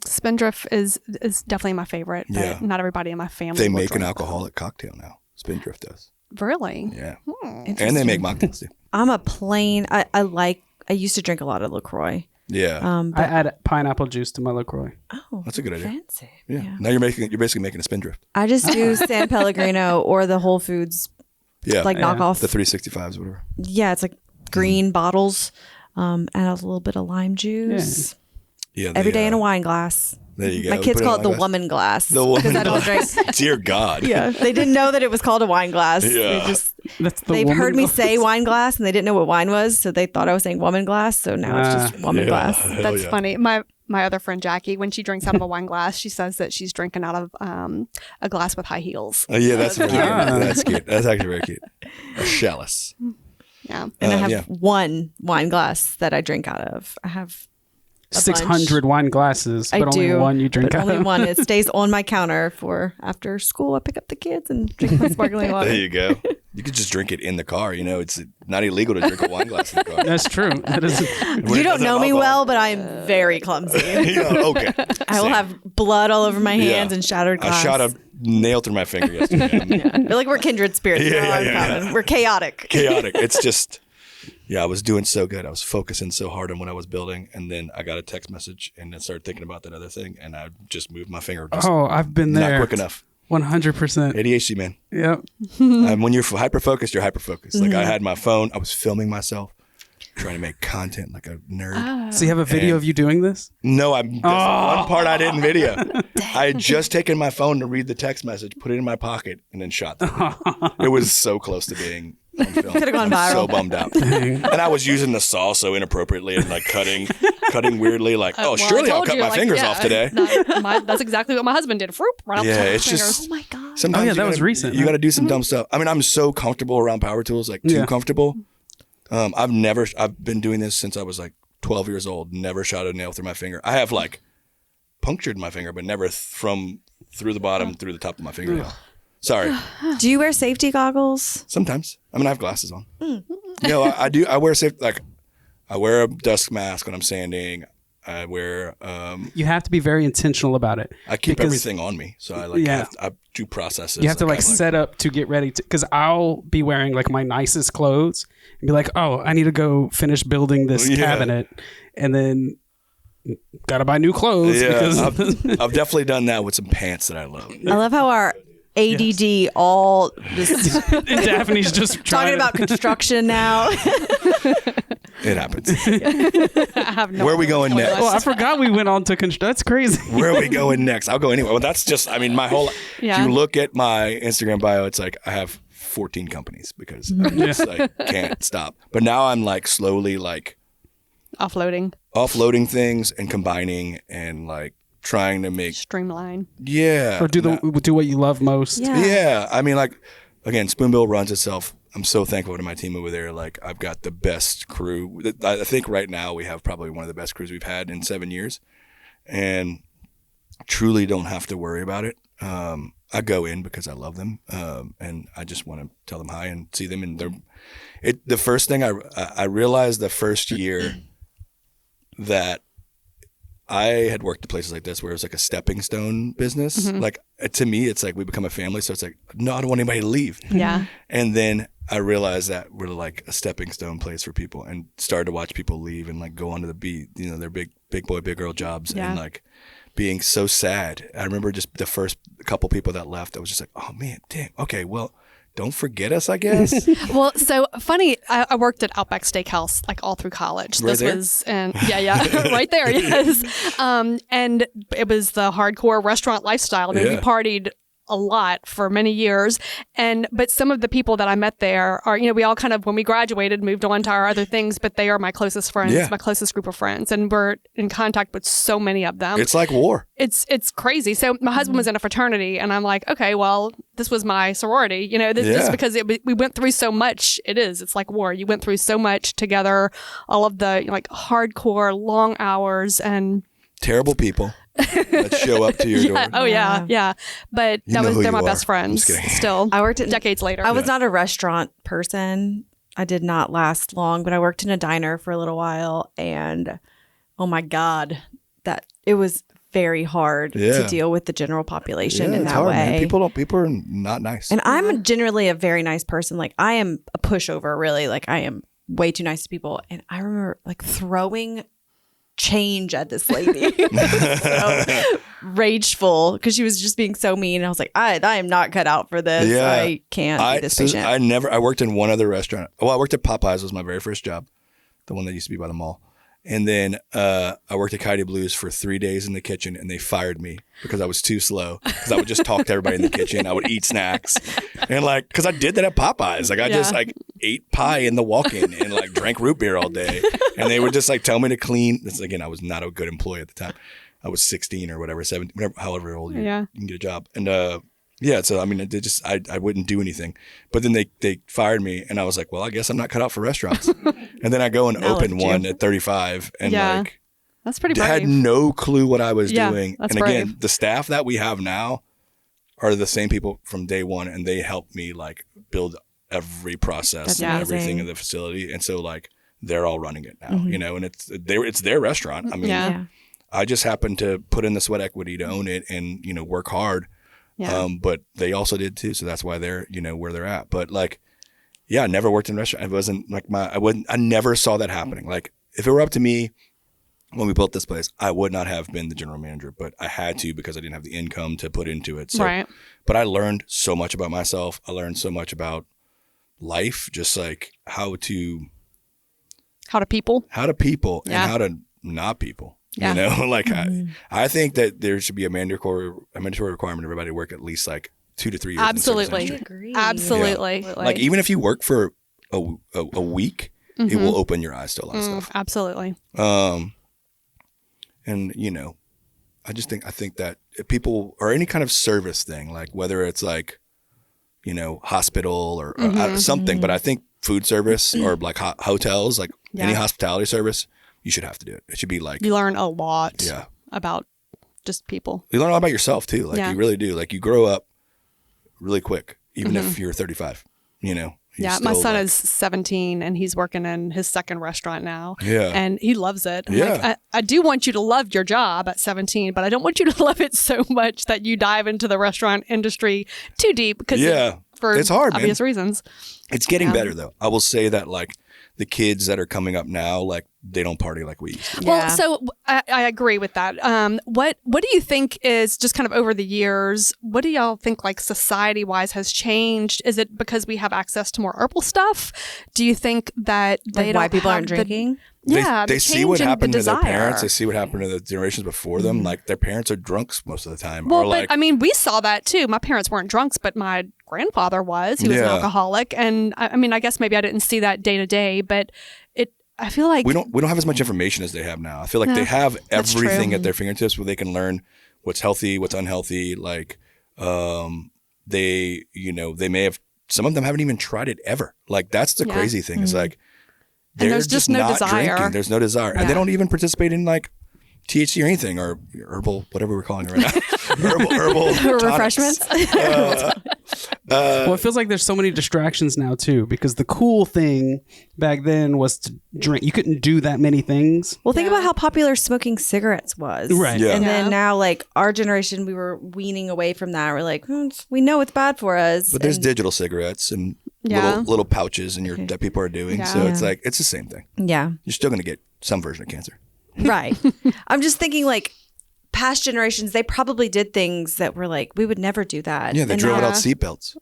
Spindrift is definitely my favorite, but Yeah. not everybody in my family. they will make an drink alcoholic cocktail now. Spindrift does. that. Really? Yeah. And they make mocktails too. I'm a plain. I used to drink a lot of LaCroix. Yeah. I add pineapple juice to my LaCroix. Oh, That's a good idea. fancy. Yeah. Now you're basically making a Spindrift. I just do San Pellegrino or the Whole Foods Yeah. like knockoff. The 365s, whatever. Yeah, it's like green bottles. Add a little bit of lime juice. Yeah. Every day in a wine glass. There you go. My kids Put call in it the a wine glass. woman glass. The woman because I don't drink. glass. Dear God. Yeah, they didn't know that it was called a wine glass. Yeah. They've heard me say wine glass, and they didn't know what wine was, so they thought I was saying woman glass. So now it's just woman Yeah. glass. Hell That's yeah. funny. My other friend Jackie, when she drinks out of a wine glass, she says that she's drinking out of a glass with high heels. Yeah, that's really cute. Ah. That's cute. That's actually very cute. A chalice. Yeah. And I have yeah. one wine glass that I drink out of. I have a 600 wine glasses, I but only do, one you drink but out only of. one. It stays on my counter for after school. I pick up the kids and drink my sparkling water. There you go. You could just drink it in the car. You know, it's not illegal to drink a wine glass in the car. That's true. That is. You don't know me well, but I'm very clumsy. Yeah, okay. I will Same. have blood all over my hands Yeah. and shattered glass. I shot a nail through my finger yesterday. I feel like we're kindred spirits. Yeah, We're all yeah, yeah, uncommon. We're chaotic. Chaotic. It's just, yeah, I was doing so good. I was focusing so hard on what I was building. And then I got a text message and then started thinking about that other thing. And I just moved my finger. Just Oh, I've been there. not quick enough. 100%. ADHD, man. Yep. And when you're hyper-focused, you're hyper-focused. Like I had my phone. I was filming myself, trying to make content like a nerd. So you have a video of you doing this? No, that's one part I didn't video. I had just taken my phone to read the text message, put it in my pocket, and then shot them. It was so close to being on film. Could've gone I'm so viral. bummed out. And I was using the saw so inappropriately and like cutting weirdly. Like, oh, Well, surely I I'll told cut you, my like, fingers yeah, off today. That's exactly what my husband did. Froop, right off the Yeah, top of it's my just. fingers. Oh my God. Sometimes Oh, yeah, you that was gotta- recent, You huh? got to do some dumb stuff. I mean, I'm so comfortable around power tools, like too Yeah. comfortable. I've been doing this since I was like 12 years old. Never shot a nail through my finger. I have like punctured my finger, but never from through the bottom through the top of my fingernail. Sorry. Do you wear safety goggles? Sometimes. I mean, I have glasses on. You know, I do. I wear I wear a dust mask when I'm sanding. I wear. You have to be very intentional about it. I keep because everything on me, so I Yeah. I do processes. You have to like I'm set up to get ready to, because I'll be wearing like my nicest clothes and be like, oh, I need to go finish building this Yeah. cabinet, and then gotta buy new clothes Yeah, because I've definitely done that with some pants that I love. I love how our ADD all just Daphne's just talking trying about construction now. It happens. I have no Where are we idea going what next? it was. Oh, I forgot we went on to construction. That's crazy. Where are we going next? I'll go anywhere. Well, that's just. I mean, my whole. Yeah. If you look at my Instagram bio, it's like I have 14 companies because I just like can't stop. But now I'm like slowly like Offloading, offloading things and combining and like trying to make streamline. Or do what you love most. Yeah. I mean, like, again, Spoonbill runs itself. I'm so thankful to my team over there. Like, I've got the best crew. I think right now we have probably one of the best crews we've had in 7 years, and truly don't have to worry about it. I go in because I love them, and I just want to tell them hi and see them. And the first thing I realized the first year that I had worked at places like this where it was like a stepping stone business. Like, to me, it's like we become a family. So it's like, no, I don't want anybody to leave. Yeah. And then I realized that we're like a stepping stone place for people, and started to watch people leave and like go on to the beat, you know, their big boy, big girl jobs, Yeah. and like being so sad. I remember just the first couple people that left, I was just like, oh man, damn. Okay, well, don't forget us, I guess. Well, so funny. I worked at Outback Steakhouse like all through college. Right This there? was, and yeah, right there, yes. And it was the hardcore restaurant lifestyle. I mean, we Yeah. partied a lot for many years. But some of the people that I met there are, we all kind of, when we graduated, moved on to our other things, but they are my closest friends, my closest group of friends. And we're in contact with so many of them. It's like war. It's crazy. So my husband was in a fraternity and I'm like, okay, well, this was my sorority, just because we went through so much. It's like war. You went through so much together, all of the like hardcore long hours and terrible people that show up to your door. Oh yeah. But they're my best friends still. I worked decades later. I was not a restaurant person. I did not last long, but I worked in a diner for a little while, and oh my God, that it was very hard to deal with the general population in that hard, way. Man. People are not nice. And I'm generally a very nice person. Like I am a pushover, really. Like I am way too nice to people. And I remember like throwing change at this lady. So rageful because she was just being so mean. I was like, I am not cut out for this. Yeah. I can't be this patient. I worked in one other restaurant. Well, I worked at Popeyes was my very first job, the one that used to be by the mall. And then I worked at Coyote Blues for 3 days in the kitchen, and they fired me because I was too slow. Because I would just talk to everybody in the kitchen. I would eat snacks, and like, because I did that at Popeyes. Like I just like ate pie in the walk-in and like drank root beer all day. And they would just like tell me to clean. This again, I was not a good employee at the time. I was 16 or whatever, 17, whatever, however old you can get a job. And so I mean, it just I wouldn't do anything. But then they fired me, and I was like, well, I guess I'm not cut out for restaurants. And then I go and open one at 35, and like that's pretty brave. I had no clue what I was doing. That's and again, brave. the staff that we have now are the same people from day one, and they helped me like build every process and everything in the facility. And so like they're all running it now, and it's their restaurant. I mean, I just happened to put in the sweat equity to own it and work hard. Yeah. But they also did too, so that's why they're where they're at. But like, I never worked in a restaurant. It wasn't like I never saw that happening. Like if it were up to me when we built this place, I would not have been the general manager, but I had to because I didn't have the income to put into it. So, but I learned so much about myself. I learned so much about life, just like how to people and how to not people. Like I think that there should be a mandatory requirement everybody work at least like 2 to 3 years. Absolutely. Absolutely. Yeah. Like even if you work for a week, it will open your eyes to a lot of stuff. Absolutely. And I think that if people or any kind of service thing, like whether it's like, hospital or something, but I think food service or like hotels, like any hospitality service, you should have to do it. It should be like you learn a lot about just people. You learn all about yourself too. Like you really do. Like you grow up really quick, even if you're 35. My son is 17 and he's working in his second restaurant now. Yeah, and he loves it. Yeah, I do want you to love your job at 17, but I don't want you to love it so much that you dive into the restaurant industry too deep because it's hard, obvious man. reasons. It's getting better though. I will say that like the kids that are coming up now, like they don't party like we used to. Well, so I agree with that. What do you think is just kind of over the years, what do y'all think like society wise has changed? Is it because we have access to more herbal stuff? Do you think that they why people aren't drinking? They see what happened to their parents. They see what happened to the generations before them. Like their parents are drunks most of the time. Well, but I mean, we saw that too. My parents weren't drunks, but my grandfather was. He was an alcoholic, and I mean, I guess maybe I didn't see that day to day, but I feel like we don't have as much information as they have now. I feel like they have everything at their fingertips where they can learn what's healthy, what's unhealthy. Like they may have, some of them haven't even tried it ever. Like that's the crazy thing. It's like there's just no desire. Drinking. There's no desire, and they don't even participate in like THC or anything or herbal, whatever we're calling it right now. herbal refreshments. Well, it feels like there's so many distractions now too, because the cool thing back then was to drink. You couldn't do that many things. Well, think about how popular smoking cigarettes was. Right. Yeah. And then now, like our generation, we were weaning away from that. We're like, we know it's bad for us. But there's digital cigarettes and little pouches that people are doing. So it's like, it's the same thing. Yeah. You're still going to get some version of cancer. Right. I'm just thinking like past generations, they probably did things that were like, we would never do that. Yeah, they drove without seatbelts.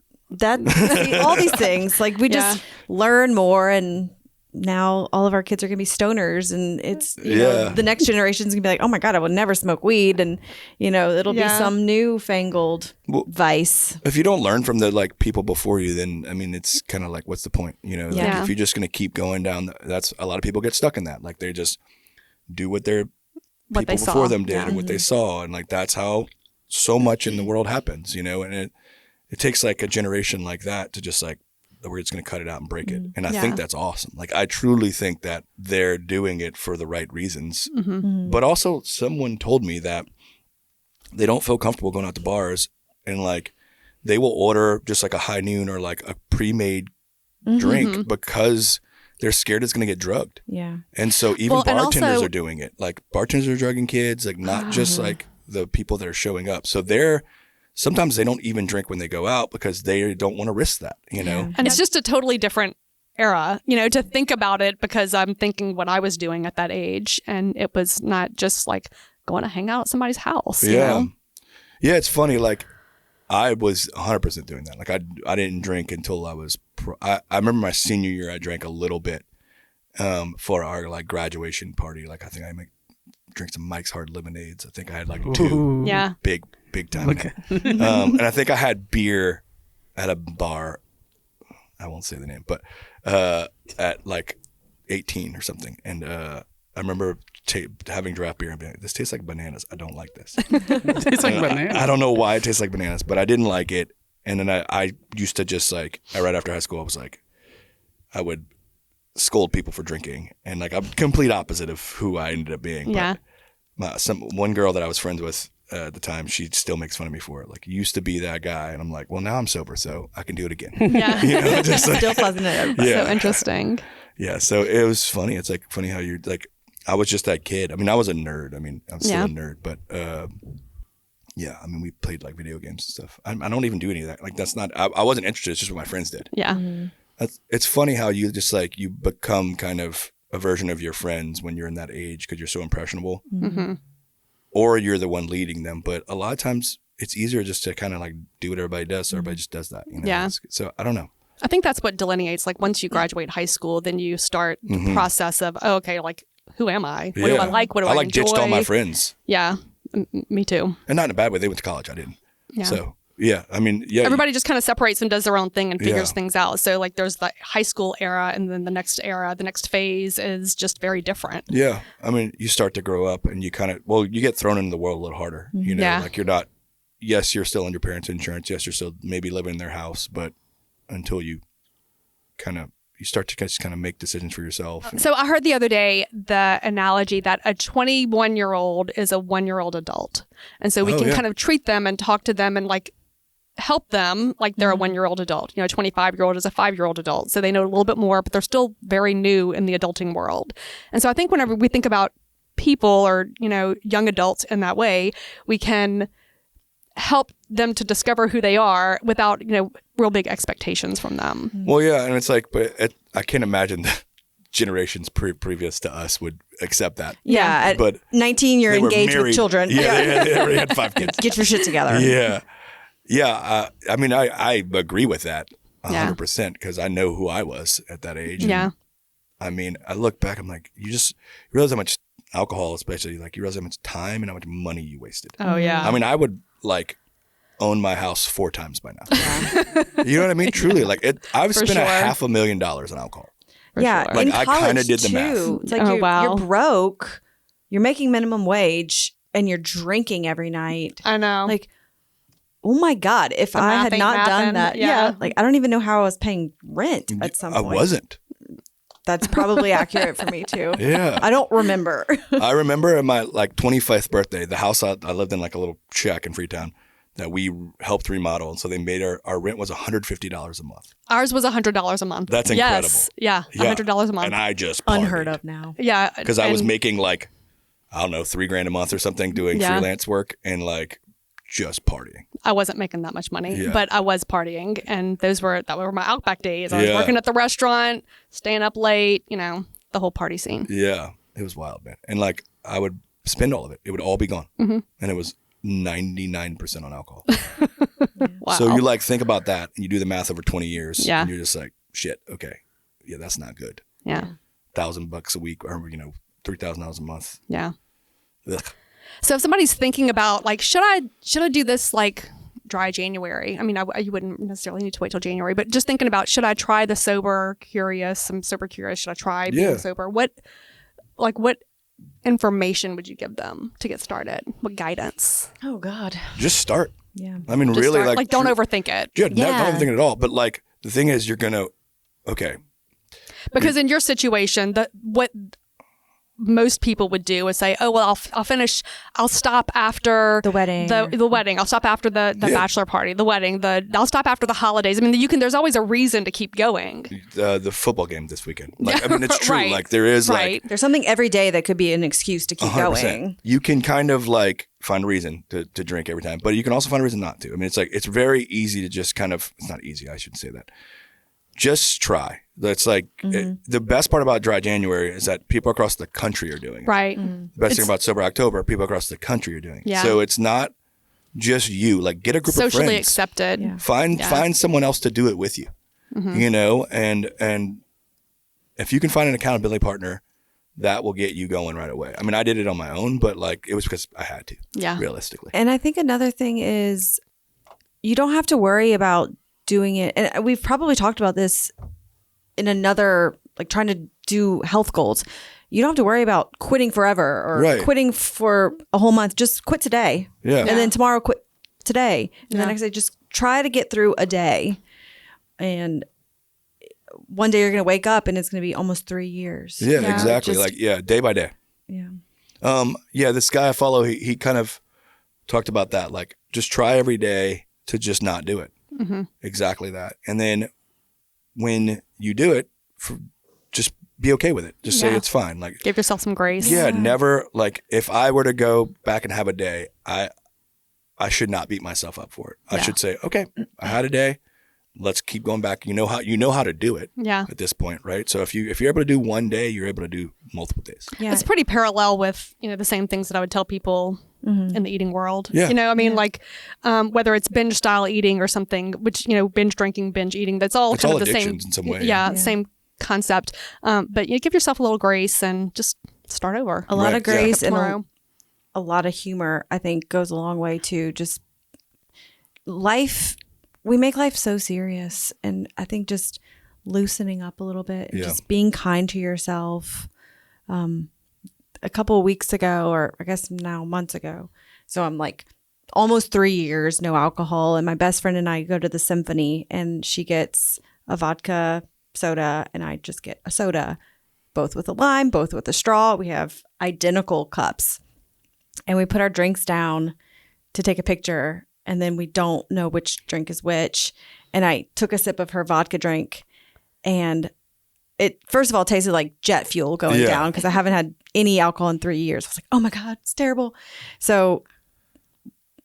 All these things, like we just learn more and now all of our kids are going to be stoners, and it's, you know, the next generation's going to be like, oh my God, I would never smoke weed. And, you know, it'll be some newfangled vice. If you don't learn from the like people before you, then, I mean, it's kind of like, what's the point? You know, like, if you're just going to keep going down, that's a lot of people get stuck in that. Like they just do what people before them did, or what they saw. And like, that's how so much in the world happens, you know, and it takes like a generation like that to just like, we're just going to cut it out and break it. And I think that's awesome. Like, I truly think that they're doing it for the right reasons. But also, someone told me that they don't feel comfortable going out to bars, and like they will order just like a high noon or like a pre-made drink because they're scared it's going to get drugged. Yeah. And so even bartenders are doing it. Like bartenders are drugging kids, like not just like the people that are showing up. So sometimes they don't even drink when they go out because they don't want to risk that, you know? And it's just a totally different era, you know, to think about it, because I'm thinking what I was doing at that age, and it was not just like going to hang out at somebody's house. You know? Yeah, it's funny. Like, I was 100% doing that. Like, I didn't drink until I was, I remember my senior year, I drank a little bit for our like graduation party. Like, I think I drink some Mike's Hard Lemonades. I think I had like 2 big time. And I think I had beer at a bar. I won't say the name, but at like 18 or something. And I remember having draft beer and being like, this tastes like bananas. I don't like this. It tastes like bananas. I don't know why it tastes like bananas, but I didn't like it. And then I used to just like, right after high school, I was like, I would scold people for drinking. And like, I'm complete opposite of who I ended up being. Yeah. But one girl that I was friends with at the time, she still makes fun of me for it. Like, you used to be that guy. And I'm like, well, now I'm sober, so I can do it again. Yeah. You know, just like, Still pleasant at everybody. So interesting. Yeah. So it was funny. It's like funny how you're like, I was just that kid. I mean, I was a nerd. I mean, I'm still a nerd, but yeah, I mean, we played like video games and stuff. I don't even do any of that. Like, that's not, I wasn't interested. It's just what my friends did. Yeah. It's funny how you just like, you become kind of a version of your friends when you're in that age because you're so impressionable. Or you're the one leading them. But a lot of times it's easier just to kind of like do what everybody does. So everybody just does that. You know? Yeah. So I don't know. I think that's what delineates, like, once you graduate high school, then you start the process of, oh, okay, like, who am I? What do I like? What do I like enjoy? ditched all my friends. Yeah. Me too. And not in a bad way. They went to college. I didn't. Yeah. So yeah, I mean, yeah. Everybody just kind of separates and does their own thing and figures things out. So like, there's the high school era, and then the next era, the next phase is just very different. Yeah. I mean, you start to grow up and you kind of, you get thrown into the world a little harder. You know, like you're not, yes, you're still on your parents' insurance. Yes, you're still maybe living in their house, but until you you start to just kind of make decisions for yourself. So I heard the other day the analogy that a 21-year-old is a 1-year-old adult. And so we can kind of treat them and talk to them and like help them like they're a 1-year-old adult. You know, a 25-year-old is a 5-year-old adult. So they know a little bit more, but they're still very new in the adulting world. And so I think whenever we think about people or, you know, young adults in that way, we can help them to discover who they are without, you know, real big expectations from them. Well, yeah. And it's like, but I can't imagine that generations previous to us would accept that. Yeah. At but 19, you're engaged with children. Yeah. They already had 5 kids. Get your shit together. Yeah. Yeah. I mean, I agree with that 100% because I know who I was at that age. Yeah. I mean, I look back, I'm like, you realize how much alcohol, especially, like, you realize how much time and how much money you wasted. Oh, yeah. I mean, I would like own my house 4 times by now. You know what I mean? Truly, like I've spent $500,000 on alcohol. Yeah, like in I kind of did the math. It's like you're broke, you're making minimum wage, and you're drinking every night. I know. Like, oh my God, if I had not done that, like I don't even know how I was paying rent at some point. I wasn't. That's probably accurate for me too. Yeah. I don't remember. I remember at my like 25th birthday, the house I lived in, like a little shack in Freetown that we helped remodel. And so they made our rent was $150 a month. Ours was $100 a month. That's incredible. Yes. Yeah. $100 a month. And I just partied. Unheard of now. Yeah. Because I was making like, I don't know, $3,000 a month or something doing freelance work and like just partying. I wasn't making that much money, but I was partying, and that were my Outback days. I was working at the restaurant, staying up late, you know, the whole party scene. Yeah, it was wild, man. And like I would spend all of it; it would all be gone, and it was 99% on alcohol. Wow. So you like think about that, and you do the math over 20 years, and you're just like, shit, okay, yeah, that's not good. Yeah. $1,000 a week or, $3,000 a month. Yeah. Ugh. So if somebody's thinking about like, should I do this like dry January? I mean, you wouldn't necessarily need to wait till January, but just thinking about, should I try the sober curious? I'm sober curious. Should I try being sober? What information would you give them to get started? What guidance? Oh God. Just start. Yeah. I mean, Just really, start. Like don't overthink it. Yeah, don't overthink it at all. But like, the thing is, you're going to, okay. Because in your situation, what most people would do is say, oh, well, I'll stop after The wedding. the wedding. I'll stop after the bachelor party, the wedding, I'll stop after the holidays. I mean, there's always a reason to keep going. The football game this weekend. Like, I mean, it's true. Right. Like there is Right. There's something every day that could be an excuse to keep 100%. going. You can kind of like find a reason to drink every time, but you can also find a reason not to. I mean, it's like, it's very easy to just kind of, it's not easy. I shouldn't say that. Just try. That's like the best part about dry January is that people across the country are doing it. Right. The best thing about sober October, people across the country are doing it. Yeah. So it's not just you. Like get a group of friends. Socially accepted. Yeah. Find someone else to do it with you. And if you can find an accountability partner, that will get you going right away. I mean, I did it on my own, but like it was because I had to. Yeah. Realistically. And I think another thing is you don't have to worry about doing it. And we've probably talked about this in another, like trying to do health goals. You don't have to worry about quitting forever or quitting for a whole month. Just quit today. Yeah. And then tomorrow quit today. And the next day, just try to get through a day. And one day you're going to wake up and it's going to be almost 3 years. Yeah, exactly. Day by day. Yeah. This guy I follow, he kind of talked about that. Like just try every day to just not do it. Exactly that. And then when you do it, just be okay with it. Just say it's fine. Like give yourself some grace. Yeah, never like if I were to go back and have a day, I should not beat myself up for it. I should say, okay, I had a day. Let's keep going back. You know how to do it. Yeah. At this point, right? So if you're able to do one day, you're able to do multiple days. Yeah. It's pretty parallel with, the same things that I would tell people in the eating world. Yeah. Like whether it's binge style eating or something, which, binge drinking, binge eating, that's all It's kind all of the same. addictions in some way. Yeah, same concept. But give yourself a little grace and just start over. A lot of grace and tomorrow. a lot of humor, I think, goes a long way too. Just life, we make life so serious. And I think just loosening up a little bit and just being kind to yourself. A couple of weeks ago, or I guess now months ago. So I'm like almost 3 years, no alcohol. And my best friend and I go to the symphony and she gets a vodka soda and I just get a soda, both with a lime, both with a straw. We have identical cups and we put our drinks down to take a picture and then we don't know which drink is which. And I took a sip of her vodka drink and it, first of all, tasted like jet fuel going down because I haven't had any alcohol in 3 years. I was like, oh my God, it's terrible. So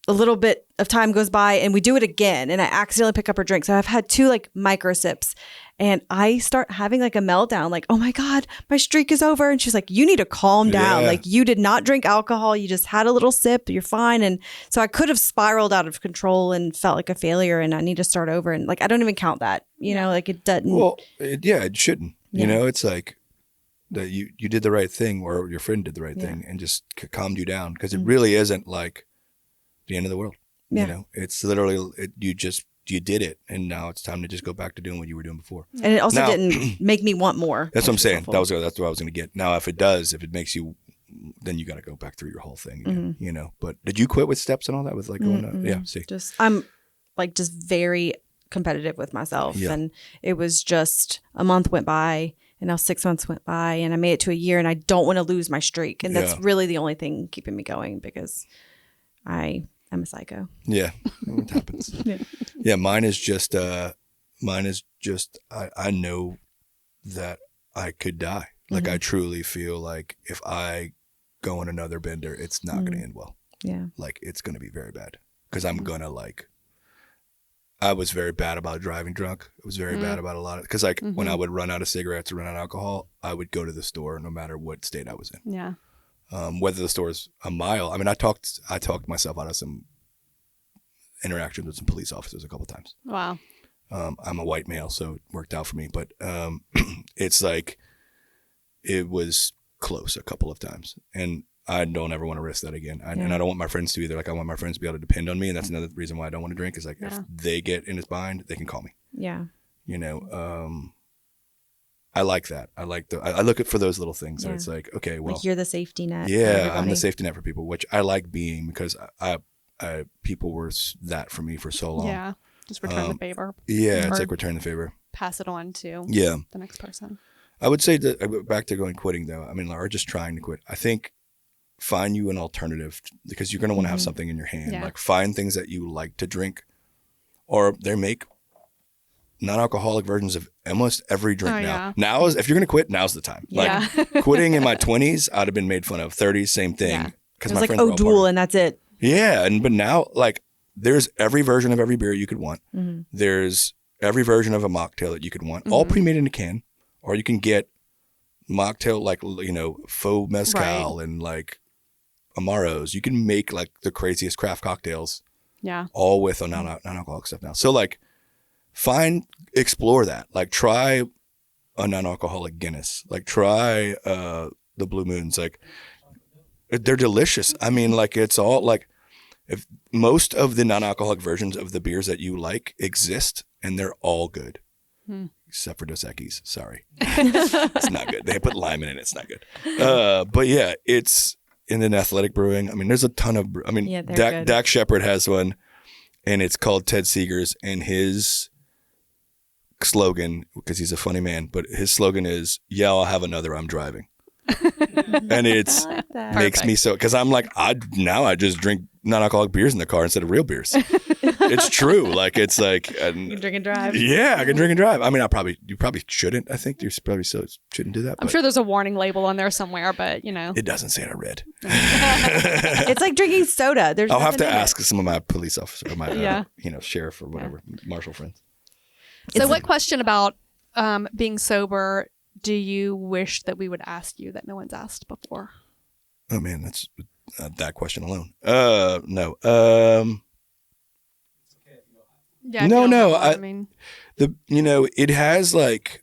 a little bit of time goes by and we do it again and I accidentally pick up her drink. So I've had 2 like micro sips and I start having like a meltdown, like, oh my God, my streak is over. And she's like, you need to calm down. Like you did not drink alcohol. You just had a little sip. You're fine. And so I could have spiraled out of control and felt like a failure and I need to start over. And like, I don't even count that, like it doesn't. Well, it shouldn't. It's like that you did the right thing or your friend did the right thing and just calmed you down because it really isn't like the end of the world. It's literally you did it and now it's time to just go back to doing what you were doing before. And it also didn't make me want more. That's what I'm saying. That's what I was going to get. Now, if it makes you, then you got to go back through your whole thing again, But did you quit with steps and all that with like going I'm like just very competitive with myself and it was just a month went by and now 6 months went by and I made it to a year and I don't want to lose my streak and that's really the only thing keeping me going because I am a psycho. Yeah, it happens. Mine is just I know that I could die. Like I truly feel like if I go on another bender, it's not going to end well. Yeah, like it's going to be very bad because I'm gonna I was very bad about driving drunk. I was very bad about a lot of, because when I would run out of cigarettes or run out of alcohol, I would go to the store no matter what state I was in. Yeah. Whether the store is a mile. I mean, I talked myself out of some interactions with some police officers a couple times. Wow. I'm a white male, so it worked out for me. But it's like it was close a couple of times, and I don't ever want to risk that again. And I don't want my friends to either. Like, I want my friends to be able to depend on me, and that's another reason why I don't want to drink. Is like, if they get in his bind, they can call me. Yeah. You know, I like that. I look at for those little things. And it's like, okay, well, like you're the safety net. Yeah, I'm the safety net for people, which I like being, because I people were that for me for so long. Yeah, just return the favor. Yeah, it's like return the favor. Pass it on to the next person. I would say that back to going quitting though. I mean, or just trying to quit. I think find you an alternative, because you're going to want to have something in your hand. Like, find things that you like to drink, or they make non-alcoholic versions of almost every drink now. Yeah. Now is, if you're going to quit, now's the time. Like, quitting in my 20s, I'd have been made fun of. 30s, same thing. Yeah. Because It my was like friends were all O'Doul partying. and that's it. Yeah, but now, like, there's every version of every beer you could want. There's every version of a mocktail that you could want, all pre-made in a can, or you can get mocktail, like, you know, faux mezcal and like Amaros. You can make like the craziest craft cocktails, all with a non-alcoholic stuff now. So like, explore that. Like, try a non-alcoholic Guinness. Like, try the Blue Moons. Like, they're delicious. I mean, like, it's all like, if most of the non-alcoholic versions of the beers that you like exist, and they're all good, except for Dos Equis. Sorry, it's not good. They put lime in it. It's not good. But yeah, it's in an Athletic Brewing. I mean, there's a ton of. I mean, Dak Shepard has one, and it's called Ted Seeger's, and his slogan, because he's a funny man, but his slogan is, "Yeah, I'll have another. I'm driving." And it's makes me so, because I'm like, I just drink non-alcoholic beers in the car instead of real beers. It's true. Like, it's like, You can drink and drive. Yeah, I can drink and drive. I mean, you probably shouldn't. I think you probably shouldn't do that. I'm sure there's a warning label on there somewhere, but you know, it doesn't say it on red. It's like drinking soda. There's I'll have to nothing in it. ask some of my police officers, or my sheriff or whatever, marshal friends. So what question about being sober do you wish that we would ask you that no one's asked before? Oh man, that's that question alone. No. Yeah. No. I mean, it has like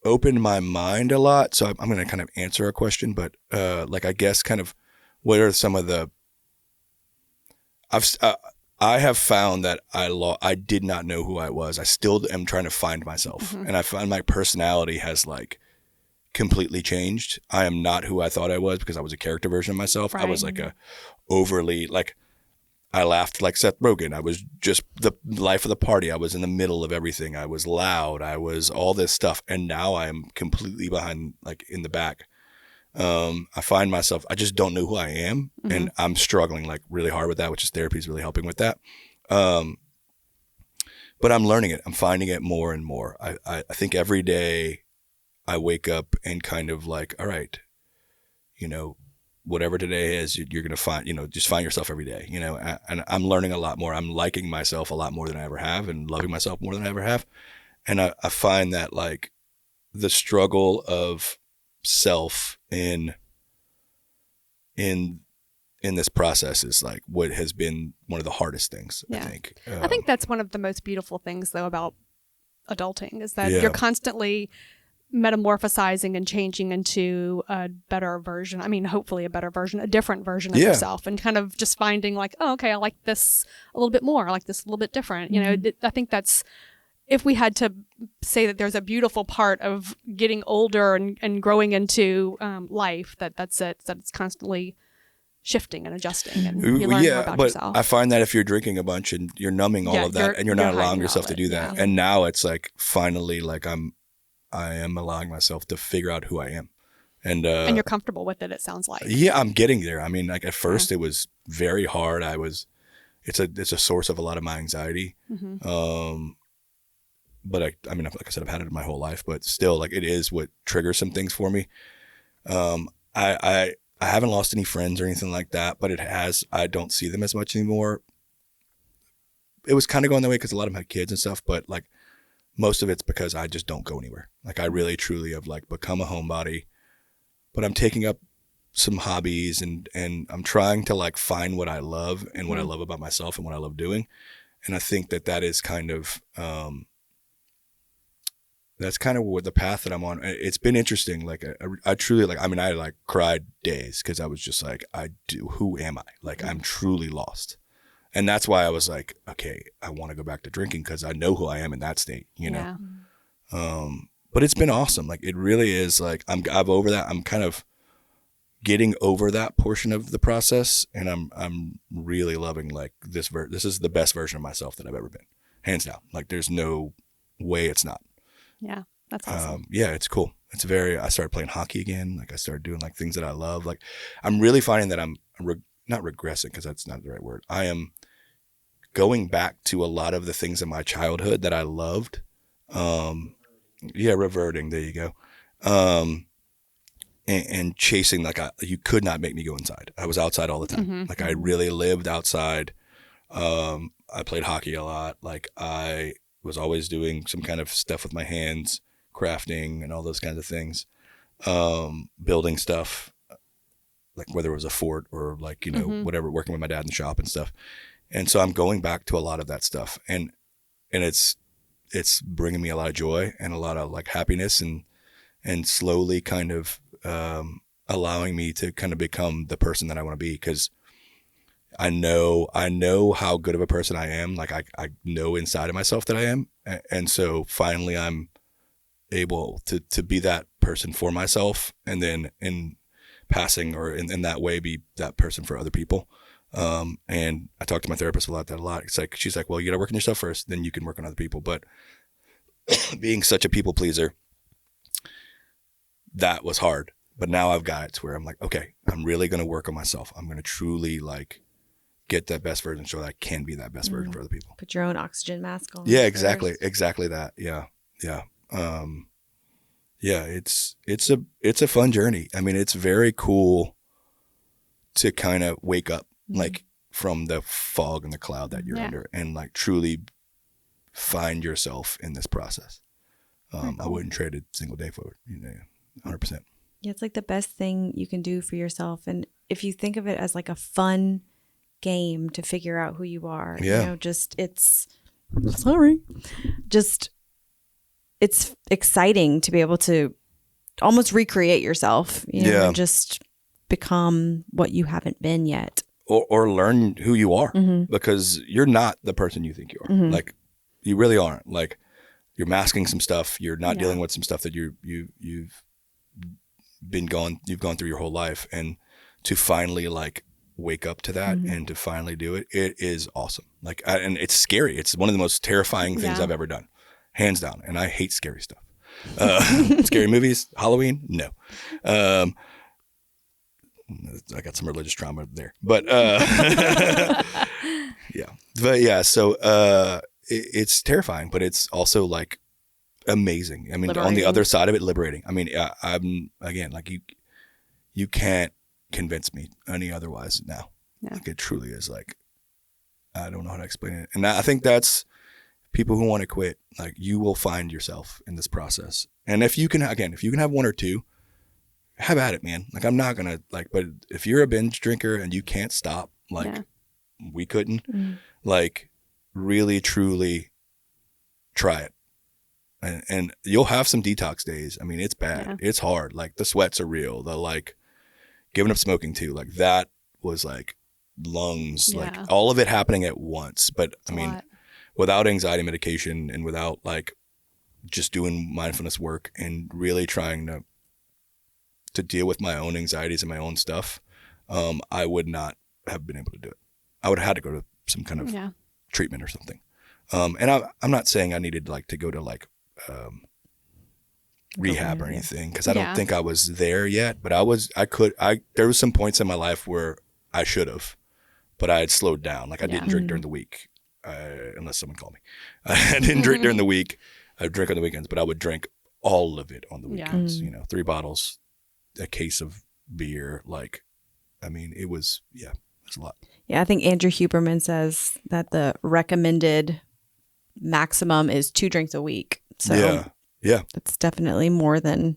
opened my mind a lot. So I'm going to kind of answer a question, but like, I guess kind of what are some of the I have found that I did not know who I was. I still am trying to find myself. And I find my personality has like completely changed. I am not who I thought I was, because I was a character version of myself. Right. I was like a overly, like, I laughed like Seth Rogen. I was just the life of the party. I was in the middle of everything. I was loud. I was all this stuff. And now I am completely behind, like, in the back. I find myself, I just don't know who I am, and I'm struggling like really hard with that, which is therapy is really helping with that. But I'm learning it. I'm finding it more and more. I think every day I wake up and kind of like, all right, whatever today is, you're going to find, just find yourself every day, and I'm learning a lot more. I'm liking myself a lot more than I ever have, and loving myself more than I ever have. And I find that like the struggle of self in this process is like what has been one of the hardest things. I think that's one of the most beautiful things though about adulting is that you're constantly metamorphosizing and changing into a better version. I mean, hopefully a better version, a different version of yourself, and kind of just finding like, oh, okay, I like this a little bit more. I like this a little bit different. I think that's, if we had to say that there's a beautiful part of getting older and growing into life, that's it, that it's constantly shifting and adjusting, and you learn more about yourself. I find that if you're drinking a bunch and you're numbing all of that, and you're not allowing yourself to do that, and now it's like finally like I am allowing myself to figure out who I am, and you're comfortable with it. It sounds like I'm getting there. I mean, like at first it was very hard. It's a source of a lot of my anxiety. But I mean, like I said, I've had it my whole life, but still, like, it is what triggers some things for me. I haven't lost any friends or anything like that, but I don't see them as much anymore. It was kind of going that way because a lot of them had kids and stuff, but like most of it's because I just don't go anywhere. Like, I really truly have like become a homebody, but I'm taking up some hobbies and I'm trying to like find what I love and what I love about myself and what I love doing. And I think that is kind of, that's kind of what the path that I'm on. It's been interesting. Like I truly like, I mean, I like cried days because I was just like, who am I? Like I'm truly lost. And that's why I was like, okay, I want to go back to drinking because I know who I am in that state, you know? But it's been awesome. Like it really is like, I'm over that. I'm kind of getting over that portion of the process. And I'm really loving like this is the best version of myself that I've ever been. Hands down. Like there's no way it's not. Yeah. That's awesome. Yeah, it's cool. I started playing hockey again. Like I started doing like things that I love. Like I'm really finding that I'm not regressing because that's not the right word. I am going back to a lot of the things in my childhood that I loved. Reverting. There you go. And chasing, like you could not make me go inside. I was outside all the time. Like I really lived outside. I played hockey a lot. Like I was always doing some kind of stuff with my hands, crafting and all those kinds of things. Building stuff, like whether it was a fort or like, you know, whatever, working with my dad in the shop and stuff. And so I'm going back to a lot of that stuff. And it's bringing me a lot of joy and a lot of like happiness and slowly kind of allowing me to kind of become the person that I want to be. Because I know how good of a person I am. Like I know inside of myself that I am. And so finally I'm able to be that person for myself, and then in passing or in that way be that person for other people. And I talk to my therapist about that a lot. It's like, she's like, well, you gotta work on yourself first, then you can work on other people. But being such a people pleaser, that was hard. But now I've got it to where I'm like, okay, I'm really going to work on myself. I'm going to truly like get that best version so that I can be that best version for other people. Put your own oxygen mask on. Yeah, exactly. First. Exactly that. Yeah. Yeah. It's a fun journey. I mean, it's very cool to kind of wake up like from the fog and the cloud that you're under and like truly find yourself in this process. Cool. I wouldn't trade a single day for it. 100%. Yeah, it's like the best thing you can do for yourself. And if you think of it as like a fun game to figure out who you are, it's exciting to be able to almost recreate yourself, and just become what you haven't been yet. Or learn who you are, because you're not the person you think you are. Like you really aren't. Like you're masking some stuff. You're not dealing with some stuff that you've gone through your whole life, and to finally like wake up to that and to finally do it is awesome. Like and it's scary. It's one of the most terrifying things I've ever done, hands down. And I hate scary stuff. Scary movies, Halloween, no. I got some religious trauma there, but so it's terrifying, but it's also like amazing. I mean, liberating. On the other side of it, liberating. I mean, I'm again, like you can't convince me any otherwise now. Yeah. Like it truly is like, I don't know how to explain it. And I think that's people who want to quit, like you will find yourself in this process. And if you can have one or two, have at it, man. Like I'm not going to like, but if you're a binge drinker and you can't stop, like we couldn't, like really, truly try it. And you'll have some detox days. I mean, it's bad. Yeah. It's hard. Like the sweats are real. The like giving up smoking too. Like that was like lungs, like all of it happening at once. But I mean, without anxiety medication and without like just doing mindfulness work and really trying to deal with my own anxieties and my own stuff, I would not have been able to do it. I would have had to go to some kind of treatment or something. And I'm not saying I needed like to go to like rehab or anything, because I don't think I was there yet, but there was some points in my life where I should have, but I had slowed down. Like I didn't drink during the week, unless someone called me. I didn't drink during the week. I would drink on the weekends, but I would drink all of it on the weekends, 3 bottles, a case of beer. Like, I mean, it was a lot. Yeah. I think Andrew Huberman says that the recommended maximum is 2 drinks a week. So it's definitely more than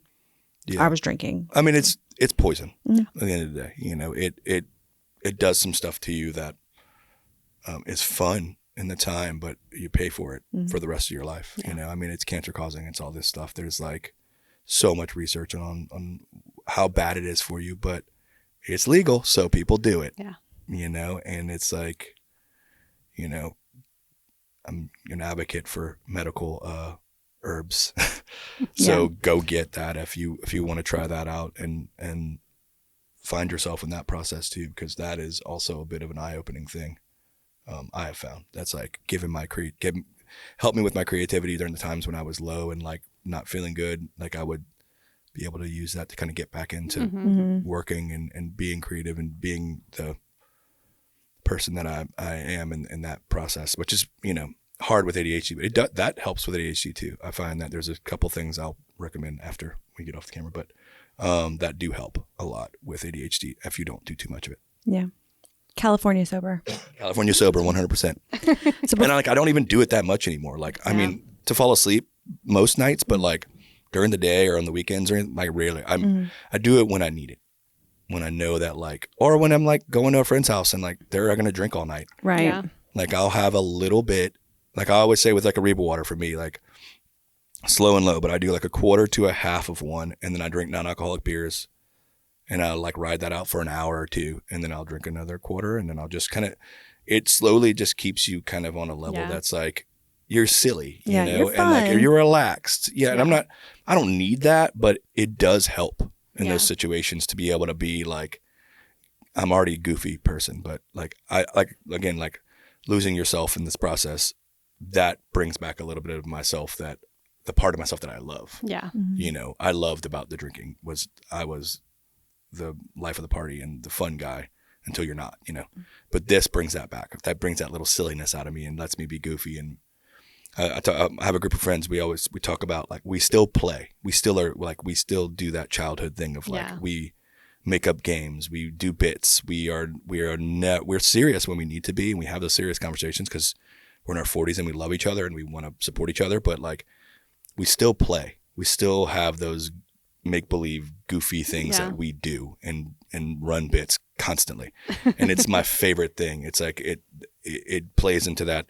I was drinking. I mean, it's poison at the end of the day. It does some stuff to you that is fun and the time, but you pay for it for the rest of your life. You know, I mean, it's cancer causing. It's all this stuff. There's like so much research on how bad it is for you, but it's legal. So people do it, you know, and it's like, you know, I'm an advocate for medical, herbs. So go get that if you want to try that out and find yourself in that process too, because that is also a bit of an eye-opening thing. I have found that's like help me with my creativity during the times when I was low and like not feeling good. Like I would be able to use that to kind of get back into working and being creative and being the person that I am in that process, which is, you know, hard with ADHD, but that helps with ADHD too. I find that there's a couple things I'll recommend after we get off the camera, but that do help a lot with ADHD if you don't do too much of it. Yeah. California sober, 100%. And I don't even do it that much anymore. Like, I mean, to fall asleep most nights, but like during the day or on the weekends or anything, like rarely. I do it when I need it, when I know that like, or when I'm like going to a friend's house and like they're going to drink all night. right? Yeah. Like I'll have a little bit, like I always say with like a Reba water for me, like slow and low, but I do like a quarter to a half of one, and then I drink non-alcoholic beers. And I'll like ride that out for an hour or two, and then I'll drink another quarter, and then I'll just kind of, it slowly just keeps you kind of on a level that's like, you're silly, you know, you're and like fun. you're relaxed. Yeah. And I don't need that, but it does help in those situations to be able to be like, I'm already a goofy person, but like, again, like losing yourself in this process, that brings back a little bit of myself, that the part of myself that I love, you know, I loved about the drinking was I was the life of the party and the fun guy until you're not, you know, but this brings that back. That brings that little silliness out of me and lets me be goofy. And I have a group of friends. We talk about like, we still play. We still are like, we still do that childhood thing of like, we make up games, we do bits. We're serious when we need to be. And we have those serious conversations because we're in our 40s and we love each other and we want to support each other. But like, we still play. We still have those make-believe goofy things that we do and run bits constantly. And it's my favorite thing. It's like it plays into that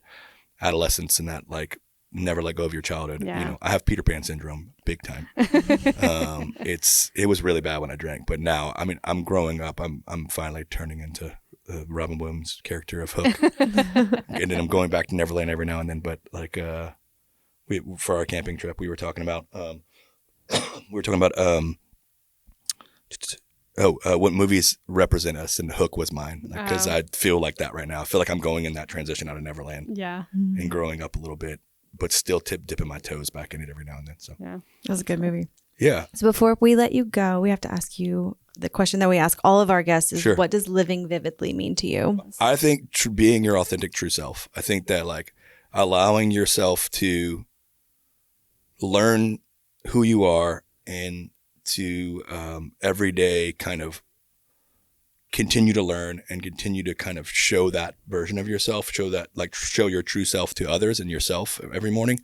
adolescence and that like never let go of your childhood. You know, I have Peter Pan syndrome big time. It was really bad when I drank, but now, I mean, I'm growing up. I'm finally turning into Robin Williams' character of Hook. And then I'm going back to Neverland every now and then, but like for our camping trip, we were talking about what movies represent us, and Hook was mine because I feel like that right now. I feel like I'm going in that transition out of Neverland and growing up a little bit, but still dipping my toes back in it every now and then. So That was a good movie. Yeah. So before we let you go, we have to ask you the question that we ask all of our guests is, what does living vividly mean to you? I think being your authentic true self. I think that like allowing yourself to learn who you are and to every day kind of continue to learn and continue to kind of show that version of yourself, show your true self to others and yourself every morning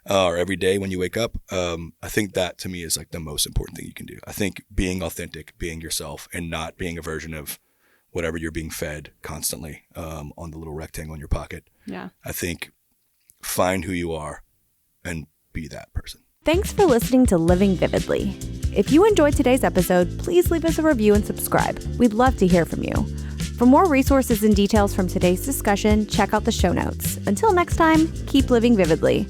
or every day when you wake up. I think that to me is like the most important thing you can do. I think being authentic, being yourself, and not being a version of whatever you're being fed constantly on the little rectangle in your pocket. Yeah. I think find who you are and be that person. Thanks for listening to Living Vividly. If you enjoyed today's episode, please leave us a review and subscribe. We'd love to hear from you. For more resources and details from today's discussion, check out the show notes. Until next time, keep living vividly.